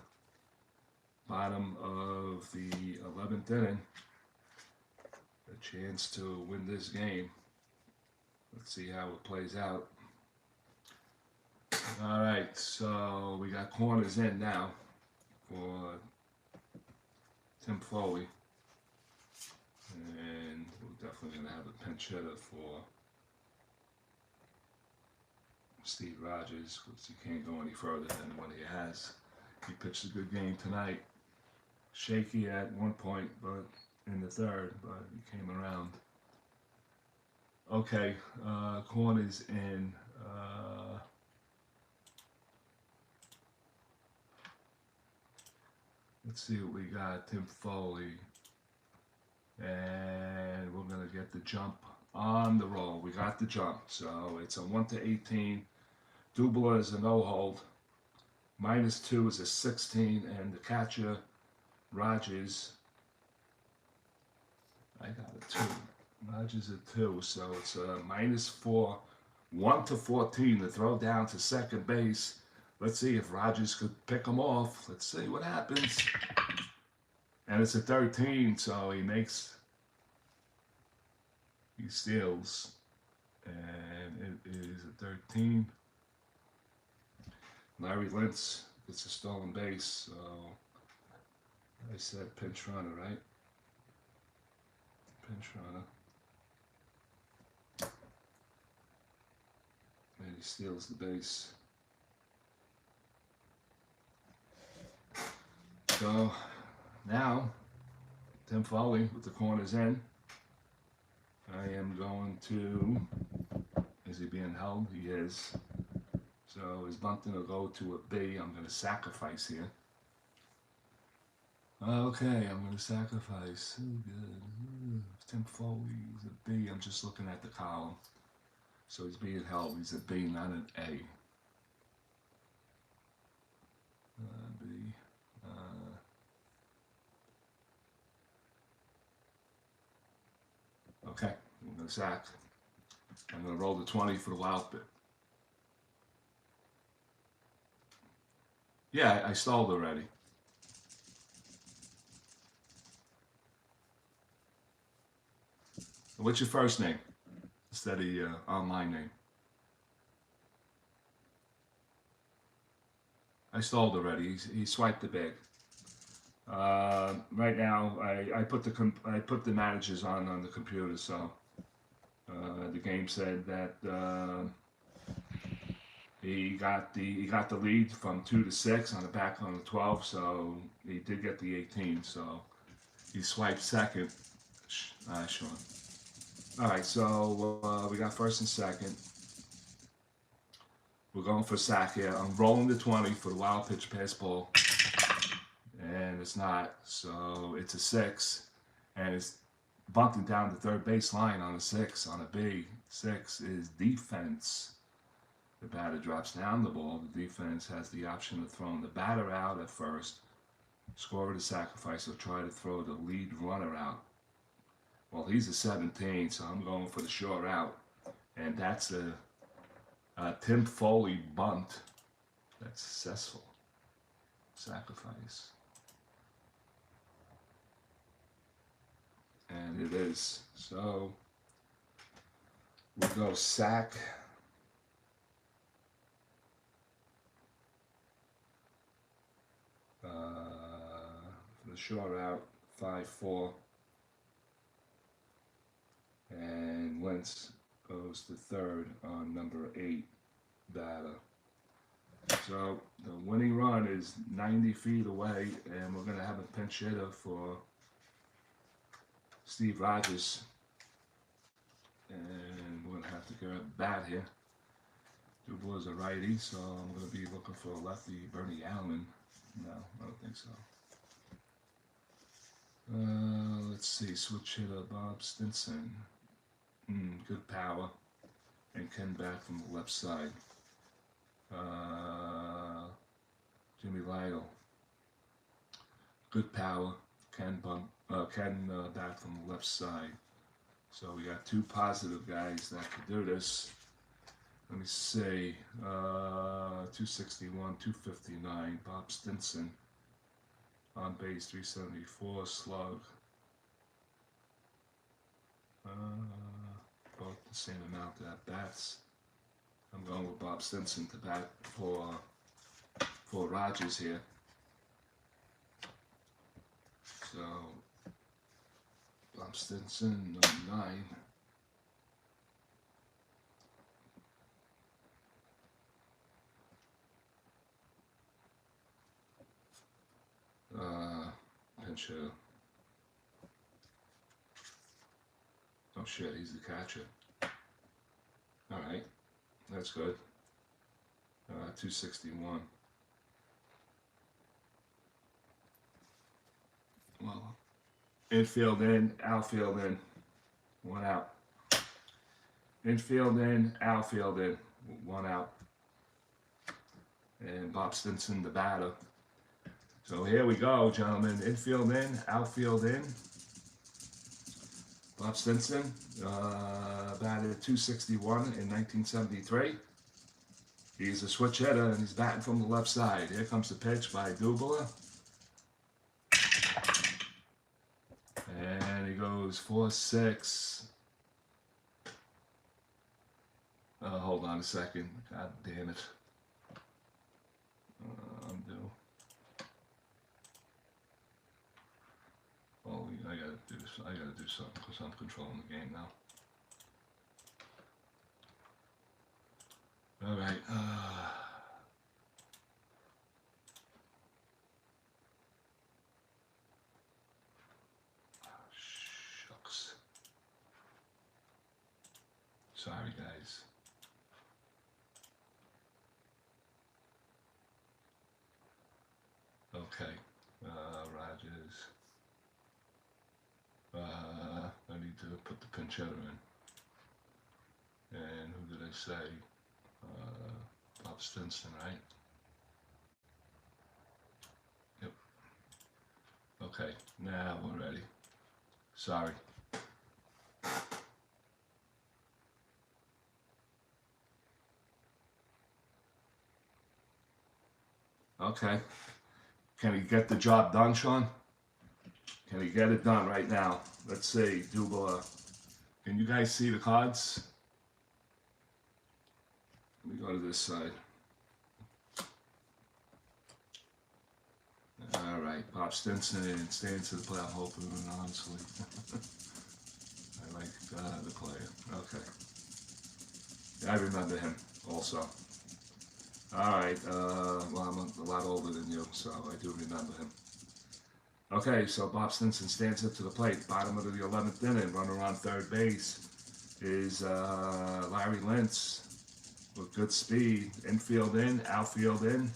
bottom of the 11th inning. A chance to win this game. Let's see how it plays out. Alright, so we got corners in now for Tim Foley. And we're definitely going to have a pinch hitter for S.Rodgers, because he can't go any further than what he has. He pitched a good game tonight. Shaky at one point, but in the third, but he came around. Okay, corners in. Let's see what we got. Tim Foley. And we're going to get the jump on the roll. We got the jump. So it's a 1-18. Dubler is a no-hold. -2 is a 16. And the catcher, Rodgers, I got a 2. Rodgers a 2. So it's a -4. 1-14 to throw down to second base. Let's see if Rodgers could pick him off. Let's see what happens. And it's a 13, so he steals. And it is a 13. Larry Lintz gets a stolen base, so I said pinch runner, right? Pinch runner. And he steals the base. So now, Tim Foley with the corners in. I am going to, is he being held? He is. So his bunting will go to a B. I'm going to sacrifice here. Okay, I'm going to sacrifice. Oh, good. Tim Foley's a B. I'm just looking at the column. So he's being held. He's a B, not an A. B. Okay, I'm going to sack. I'm going to roll the 20 for the wild bit. Yeah, I stalled already. What's your first name? Instead of your online name. I stalled already. He swiped the bag. Right now, I put the managers on the computer, so the game said that he got the lead from 2-6 on the back on the 12, so he did get the 18. So he swiped second. Sean. All right, so we got first and second. We're going for sack here. I'm rolling the 20 for the wild pitch pass ball, and it's not. So it's a 6, and it's bunting down the third base line on a 6 on a B. 6 is defense. The batter drops down the ball. The defense has the option of throwing the batter out at first, score the sacrifice, or try to throw the lead runner out. Well, he's a 17, so I'm going for the short out, and that's a Tim Foley bunt. That's successful. Sacrifice. And it is. So we go sack. For the short out, 5-4. And Wentz goes to third on number 8 batter. So the winning run is 90 feet away, and we're going to have a pinch hitter for S.Rodgers. And we're going to have to get a bat here. Dubois is a righty, so I'm going to be looking for a lefty. Bernie Allen. No, I don't think so. Let's see. Switch hitter Bob Stinson. Good power. And Ken back from the left side. Jimmy Lytle. Good power. Ken back from the left side. So we got 2 positive guys that could do this. Let me see. 261, 259. Bob Stinson. On base, 374. Slug. Both the same amount at bats. I'm going with Bob Stinson to bat for Rodgers here. So Bob Stinson, number 9. Pinch hitter. Oh shit, he's the catcher. Alright, that's good. 261. Well, infield in, outfield in. 1 out. Infield in, outfield in. 1 out. And Bob Stinson, the batter. So here we go, gentlemen. Infield in, outfield in. Bob Stinson batted 261 in 1973. He's a switch hitter, and he's batting from the left side. Here comes the pitch by Dubois. And he goes 4-6. Hold on a second. God damn it. Undo. Oh, I gotta do something because I'm controlling the game now. All right. Shucks. Sorry, guys. Okay. Rodgers. I need to put the pinch hitter in. And who did I say? Bob Stinson, right? Yep. Okay, now we're ready. Sorry. Okay. Can he get the job done, Sean? Can he get it done right now? Let's see. Dubois. Can you guys see the cards? Let me go to this side. All right. right, Bob Stinson staying to the play. I'm hoping, honestly. I like the player. Okay. Yeah, I remember him also. All right. Well, I'm a lot older than you, so I do remember him. Okay, so Bob Stinson stands up to the plate. Bottom of the 11th inning, runner on third base is Larry Lentz with good speed. Infield in, outfield in.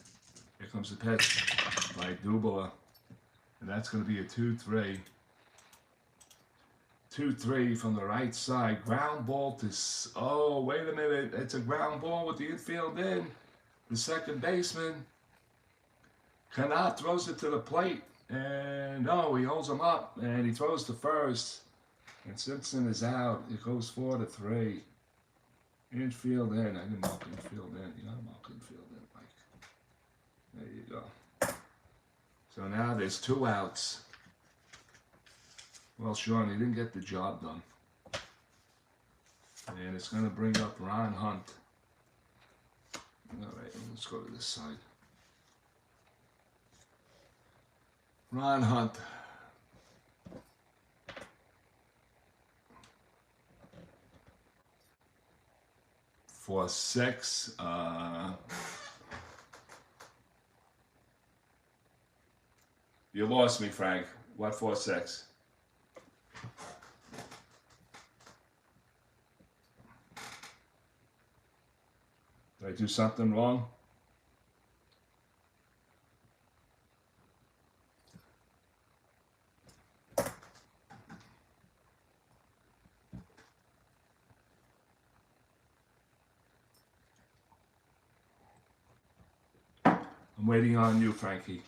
Here comes the pitch by Dubala. And that's going to be a 2-3. 2-3 from the right side. Ground ball to... Oh, wait a minute. It's a ground ball with the infield in. The second baseman, Canat, throws it to the plate. And no, he holds him up. And he throws to first. And Simpson is out. It goes 4-3. Infield in. I didn't mark infield in. You got to mark infield in, Mike. There you go. So now there's 2 outs. Well, Sean, he didn't get the job done. And it's going to bring up Ron Hunt. All right, let's go to this side. Ron Hunt. For 6. You lost me, Frank. What 4-6? Did I do something wrong? I'm waiting on you, Frankie.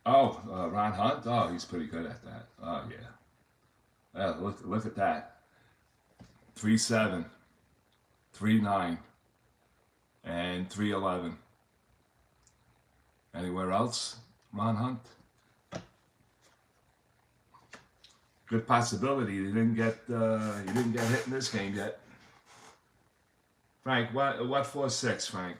Oh, Ron Hunt? Oh, he's pretty good at that. Oh, yeah. Look at that. 3-7, 3-9, and 3-11. Anywhere else, Ron Hunt? Good possibility. He didn't get hit in this game yet. Frank, what 4-6, Frank?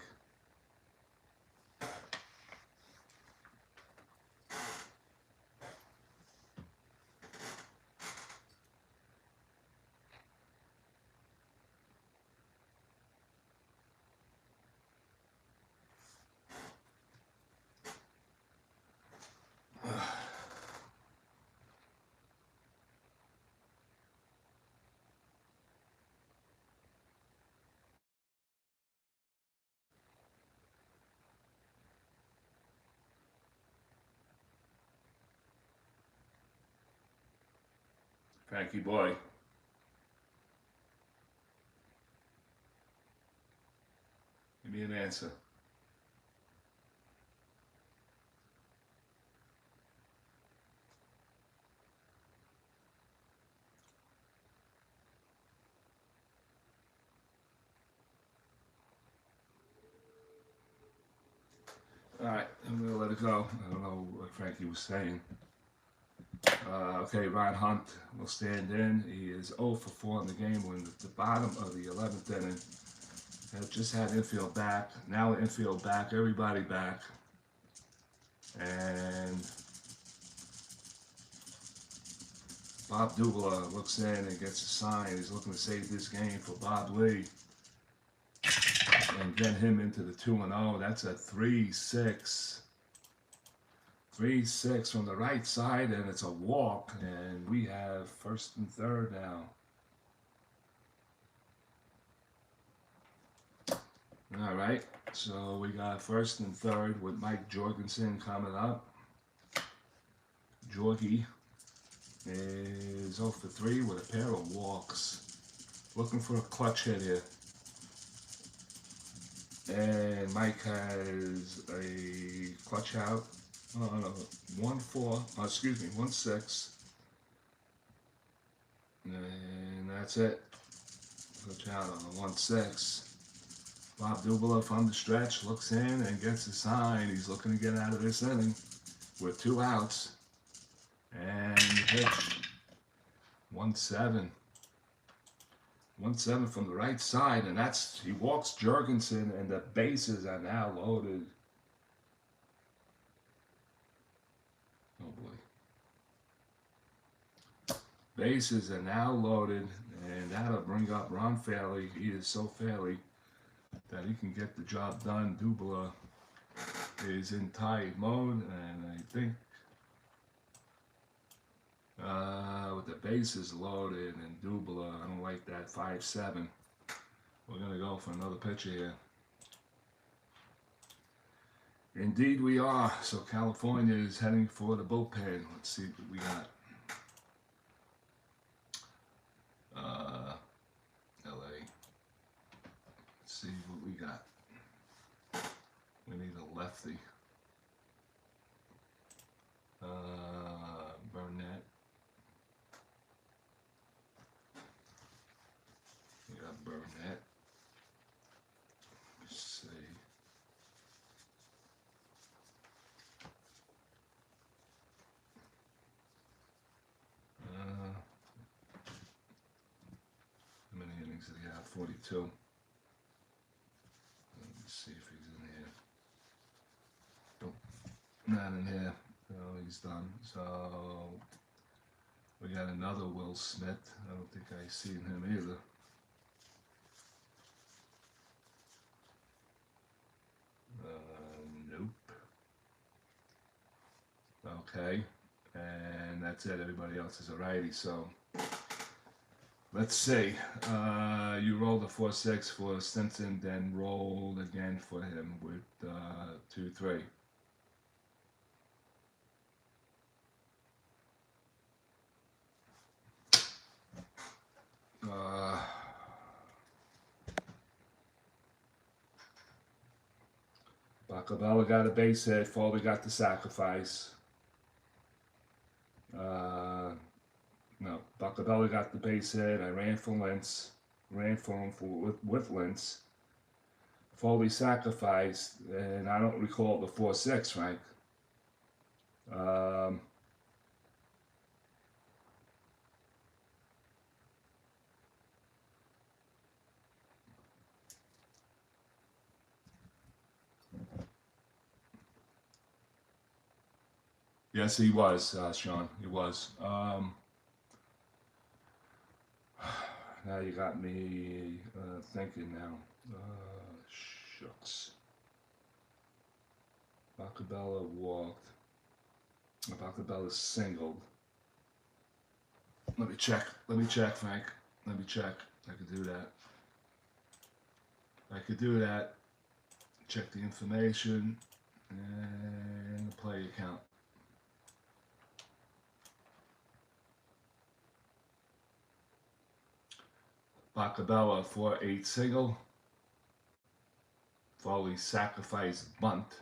Frankie boy. Give me an answer. All right, I'm going to let it go. I don't know what Frankie was saying. Okay, Ron Hunt will stand in. He is 0 for 4 in the game. We're at the bottom of the 11th inning. Have just had infield back. Now infield back. Everybody back. And Bob Dubala looks in and gets a sign. He's looking to save this game for B.Lee and get him into the 2-0. That's a 3-6. 3-6 from the right side, and it's a walk, and we have first and third now. All right, so we got first and third with Mike Jorgensen coming up. Jorgie is 0 for 3 with a pair of walks. Looking for a clutch hit here. And Mike has a clutch out. 1-6. And that's it. Clutch out on the 1-6. Bob Dubala from the stretch looks in and gets a sign. He's looking to get out of this inning with 2 outs. And pitch 1-7. 1-7 from the right side, and he walks Jurgensen, and the bases are now loaded. Oh boy. Bases are now loaded, and that'll bring up Ron Fairley. He is so fairly that he can get the job done. Dubla is in tie mode, and I think with the bases loaded and Dubla, I don't like that 5-7. We're going to go for another pitcher here. Indeed we are. So California is heading for the bullpen. Let's see what we got. LA. Let's see what we got. We need a lefty. Burnett. We got Burnett. Let's see. How many innings did he have? 42. Let me see if he's in here. Nope. Not in here. No, he's done. So we got another Will Smith. I don't think I've seen him either. Nope. Okay. And that's it. Everybody else is a righty. So let's see. You rolled a 4-6 for Stinson, then rolled again for him with 2-3. Bacabella got a base hit. Foley got the sacrifice. No, Bacabella got the base hit. I ran for Lentz. Ran for him with Lentz. Foley sacrificed, and I don't recall the 4-6, Frank. Yes, he was, Sean. He was. Now you got me thinking now. Shucks. Bacabella walked. Bacabella singled. Let me check, Frank. Let me check. I could do that. Check the information and the play account. Bacabella 4-8 single. Foley sacrifice bunt.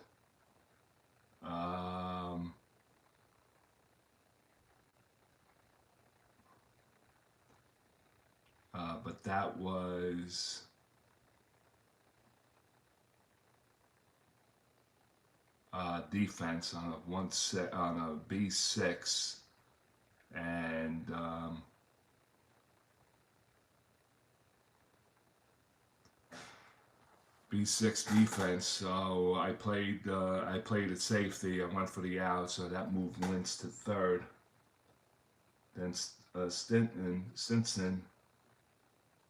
But that was defense on a B6, and B6 defense. So I played at safety. I went for the out, so that moved Lentz to third. Then Stinson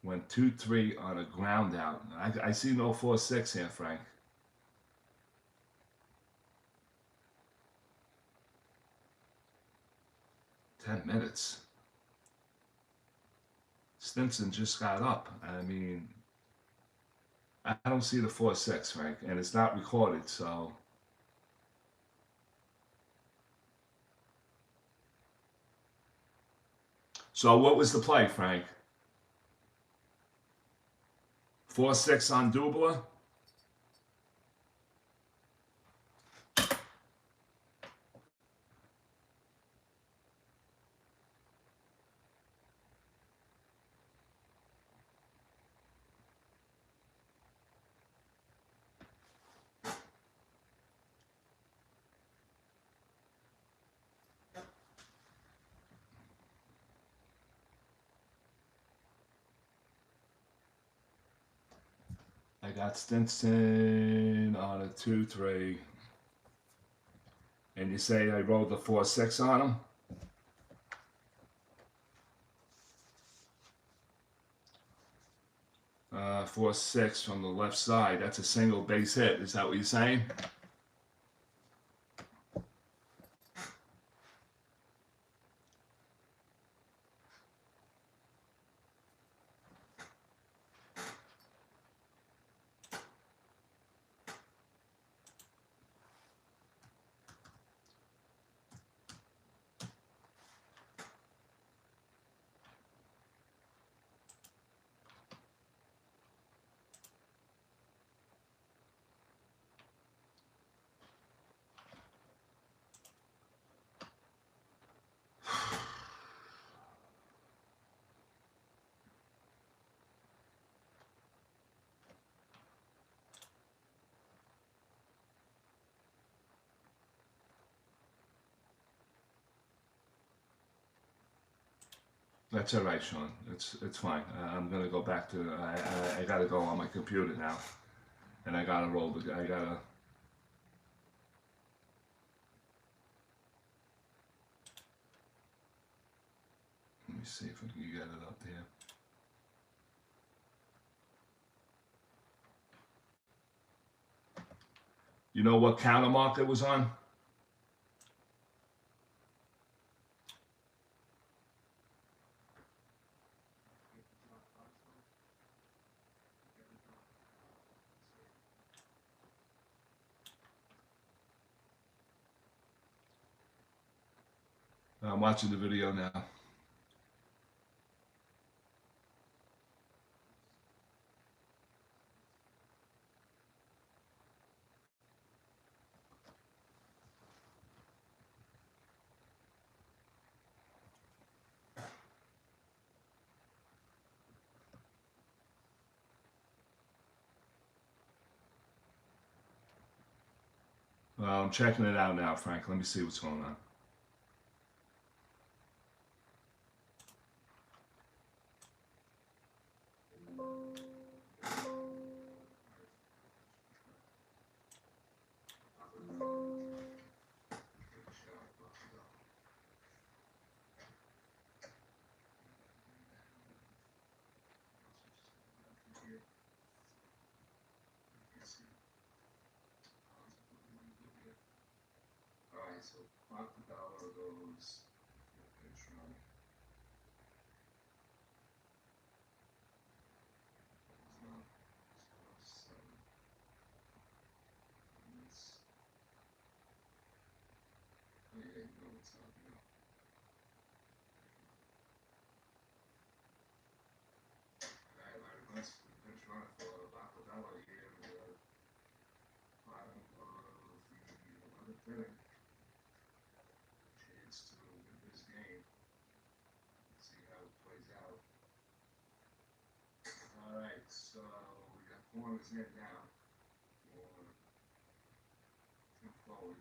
went 2-3 on a ground out. I see no 4-6 here, Frank. $10 minutes. Stinson just got up. I mean, I don't see the 4-6, Frank, and it's not recorded, so. So what was the play, Frank? 4-6 on Dubla? got Stinson on a 2-3. And you say I rolled the 4-6 on him? Uh, 4-6 from the left side. That's a single base hit. Is that what you're saying? That's all right, Sean. It's fine. I'm gonna go back to. I gotta go on my computer now, and I gotta roll the. I gotta. Let me see if I can get it up there. You know what counter mark it was on? I'm watching the video now. Well, I'm checking it out now, Frank. Let me see what's going on. So $5 goes pitch run. Chance to win this game. See how it plays out. All right, so we got corners in now for Tim Foley.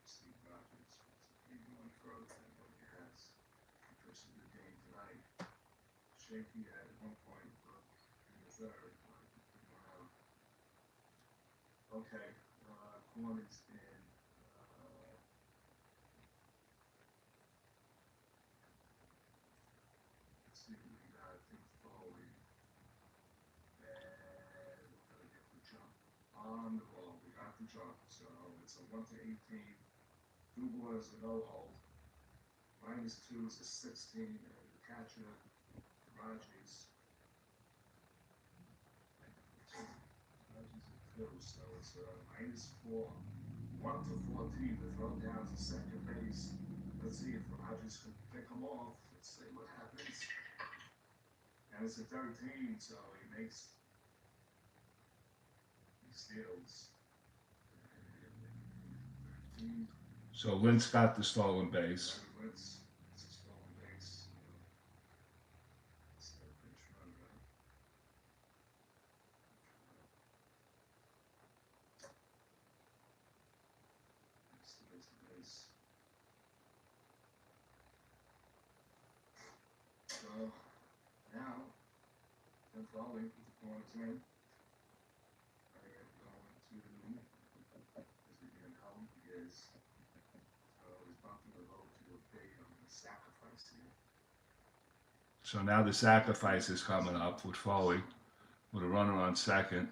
S.Rodgers, he's going further than what he has. He pitched a good game tonight. Shaky at one point in the third. Okay, corners in. Let's see, we got Tim Foley. And we're going to get the jump on the ball. We got the jump. So it's a 1-18. Dubois is a no hold. -2 is a 16. And the catcher, S.Rodgers. So it's -4. 1-14 to throw down to second base. Let's see if S.Rodgers can pick him off. Let's see what happens. And it's a 13, so he steals. So Lynch got the stolen base. It's a stolen base. It's a pitch run, right? It's the base. now, I'm following with the points in. I am going to, as we get home, because it's bumping the road to a big sacrifice here. So now the sacrifice is coming up with Foley, with a runner on second.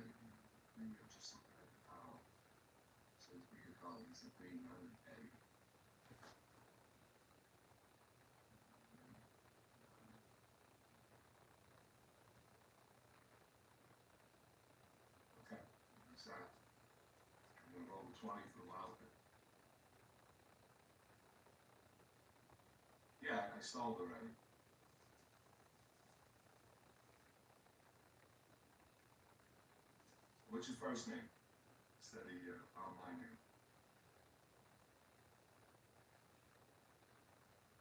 Okay, that's that. I'm going to roll the 20 for a while. Yeah, I stalled already. What's your first name? Instead of your online name.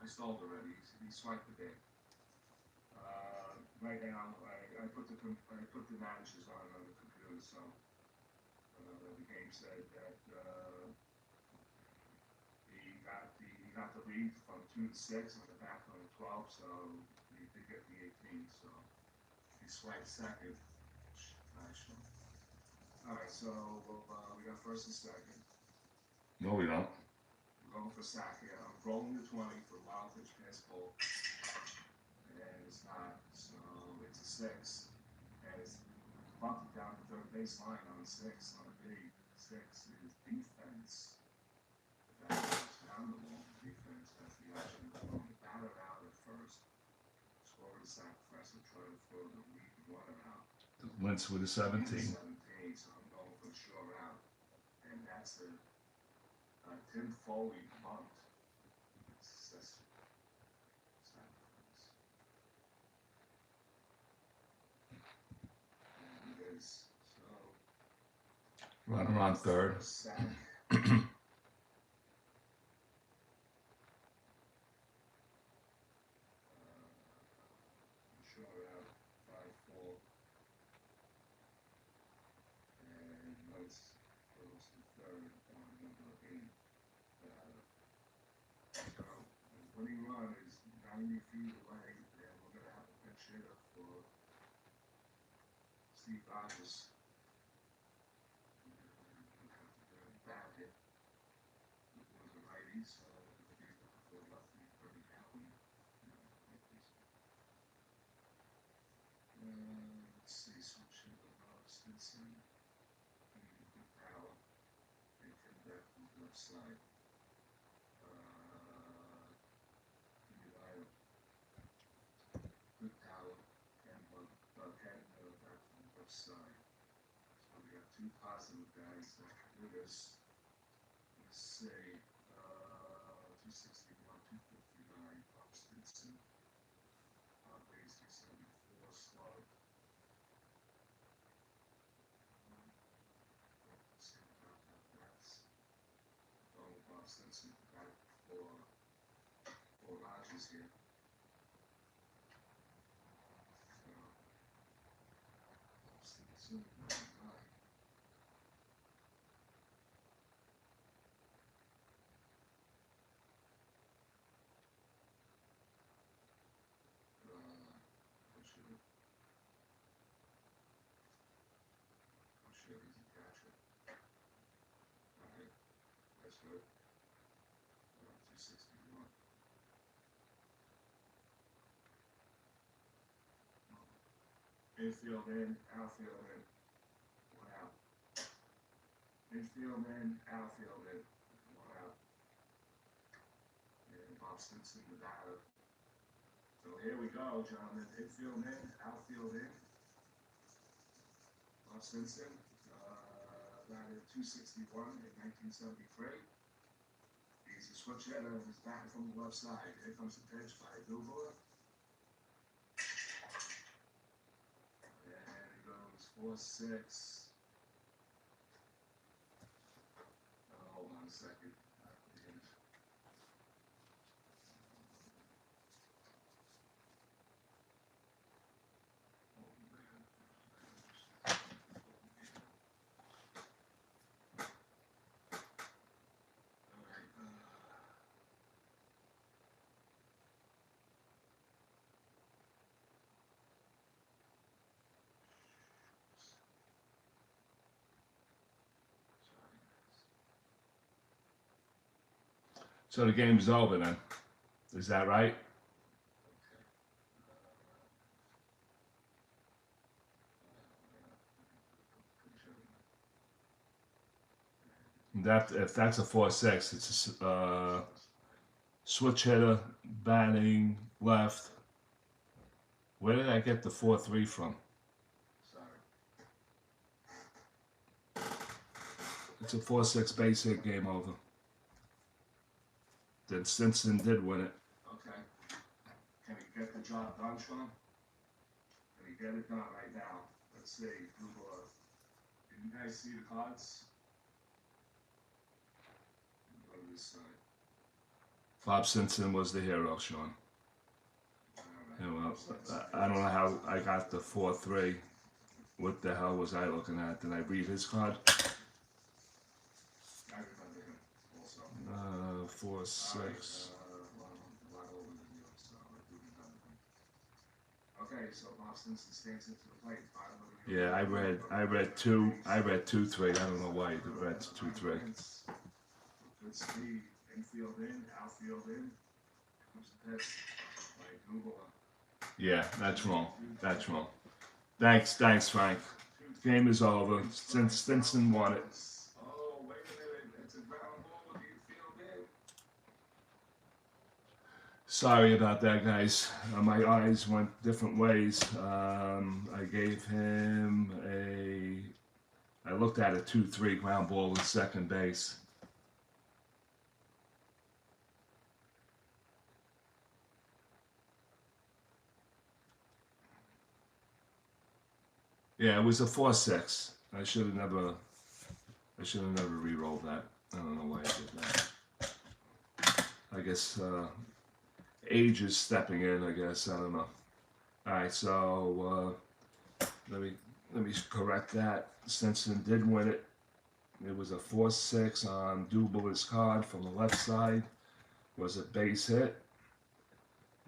I stalled already. He swiped the game. Right now, I put the managers on the computer, so the game said that he got the lead from 2 to 6 on the back on the 12, so he did get the 18. So he swiped second. Nice one. All right, so we got first and second. No, we don't. We're going for sack here. I'm rolling the 20 for wild pitch pass ball. And it's not, so it's a 6. And it's bumped down the third baseline on 6. On a big 6 is defense. That is down the ball. Defense has the option of throwing the batter out at first. Score the sacrifice and try to throw the lead runner out. Wentz with a 17. 17, so I'm going for a short out. And that's a Tim Foley bunt. Sacrifice. And it is, so. Runner on third. Sack. Short out, 5-4. And Wentz goes to third on number 8. So, the winning run is 90 feet away, and we're going to have a pinch hitter for S.Rodgers. We're going to have to do a bad hit with one of the righties, so we're going to be looking for lefty pretty happy. Let's see, switch it up, Stinson. Good power. And come back from the left side. Good power. And back from the left side. So we got 2 positive guys that can do this. Let's say 261, 259, Bob Stinson. Base 274, slug. Bob Stinson back for Rodgers here. So, Bob Stinson, 99. I'm sure he's a catcher. Alright, that's good. 261. Infield in, outfield in. 1 out. Infield in, outfield in. 1 out. And Bob Stinson, the batter. So here we go, gentlemen. Infield in, outfield in. Bob Stinson, batted 261 in 1973. He's a switch hitter and he's batting from the left side. Here comes the pitch by Billboard. And he goes 4-6. Hold on a second. So the game's over then. Is that right? That if that's a 4-6, it's a switch hitter, batting left. Where did I get the 4-3 from? It's a 4-6 base hit, game over. Then Stinson did win it. Okay. Can he get the job done, Sean? Can he get it done right now? Let's see. Can you guys see the cards? Go to this side. Bob Stinson was the hero, Sean. Yeah, well, I don't know how I got the 4-3. What the hell was I looking at? Did I read his card? 4-6. Okay, so Bob Stinson stands into the plate. Yeah, I read 2-3. I don't know why you read 2-3. Good speed, infield in, outfield in. Comes the pitch. Like Google. Yeah, that's wrong. That's wrong. Thanks, Frank. Game is over. Stinson won it. Oh, wait a minute. It's a ground ball. Do you feel good? Sorry about that, guys. My eyes went different ways. I gave him I looked at a 2-3 ground ball at second base. Yeah, it was a 4-6. I should have never re-rolled that. I don't know why I did that. I guess age is stepping in. I guess I don't know. All right, so let me correct that. Stinson did win it. It was a 4-6 on Dubler's card from the left side. Was a base hit,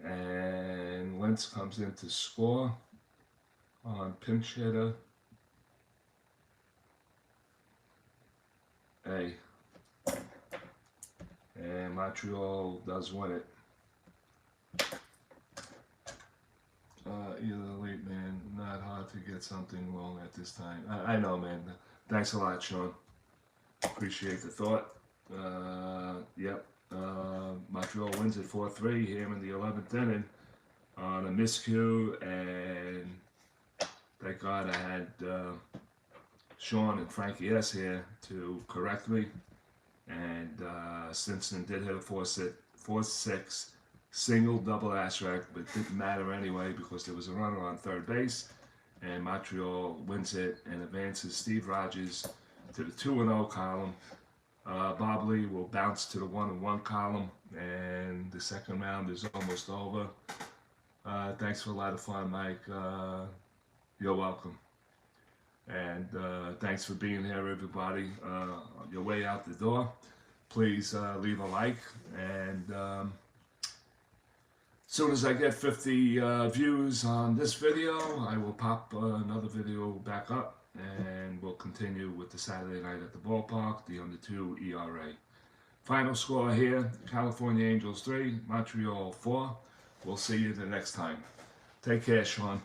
and Wentz comes in to score on pinch hitter. And Montreal does win it. Either late, man. Not hard to get something wrong at this time. I know, man. Thanks a lot, Sean. Appreciate the thought. Yep. Montreal wins at 4-3 here in the 11th inning on a miscue, and thank God I had Sean and Frankie S here to correct me. And Stinson did hit a 4-6 single double asterisk, but it didn't matter anyway because there was a runner on third base, and Montreal wins it and advances S.Rodgers to the 2-0 column. B.Lee will bounce to the 1-1 column, and the second round is almost over. Thanks for a lot of fun, Mike. You're welcome. And thanks for being here, everybody. On your way out the door, please leave a like. And as soon as I get 50 views on this video, I will pop another video back up, and we'll continue with the Saturday night at the ballpark, the under 2 ERA. Final score here, California Angels 3, Montreal 4. We'll see you the next time. Take care, Sean.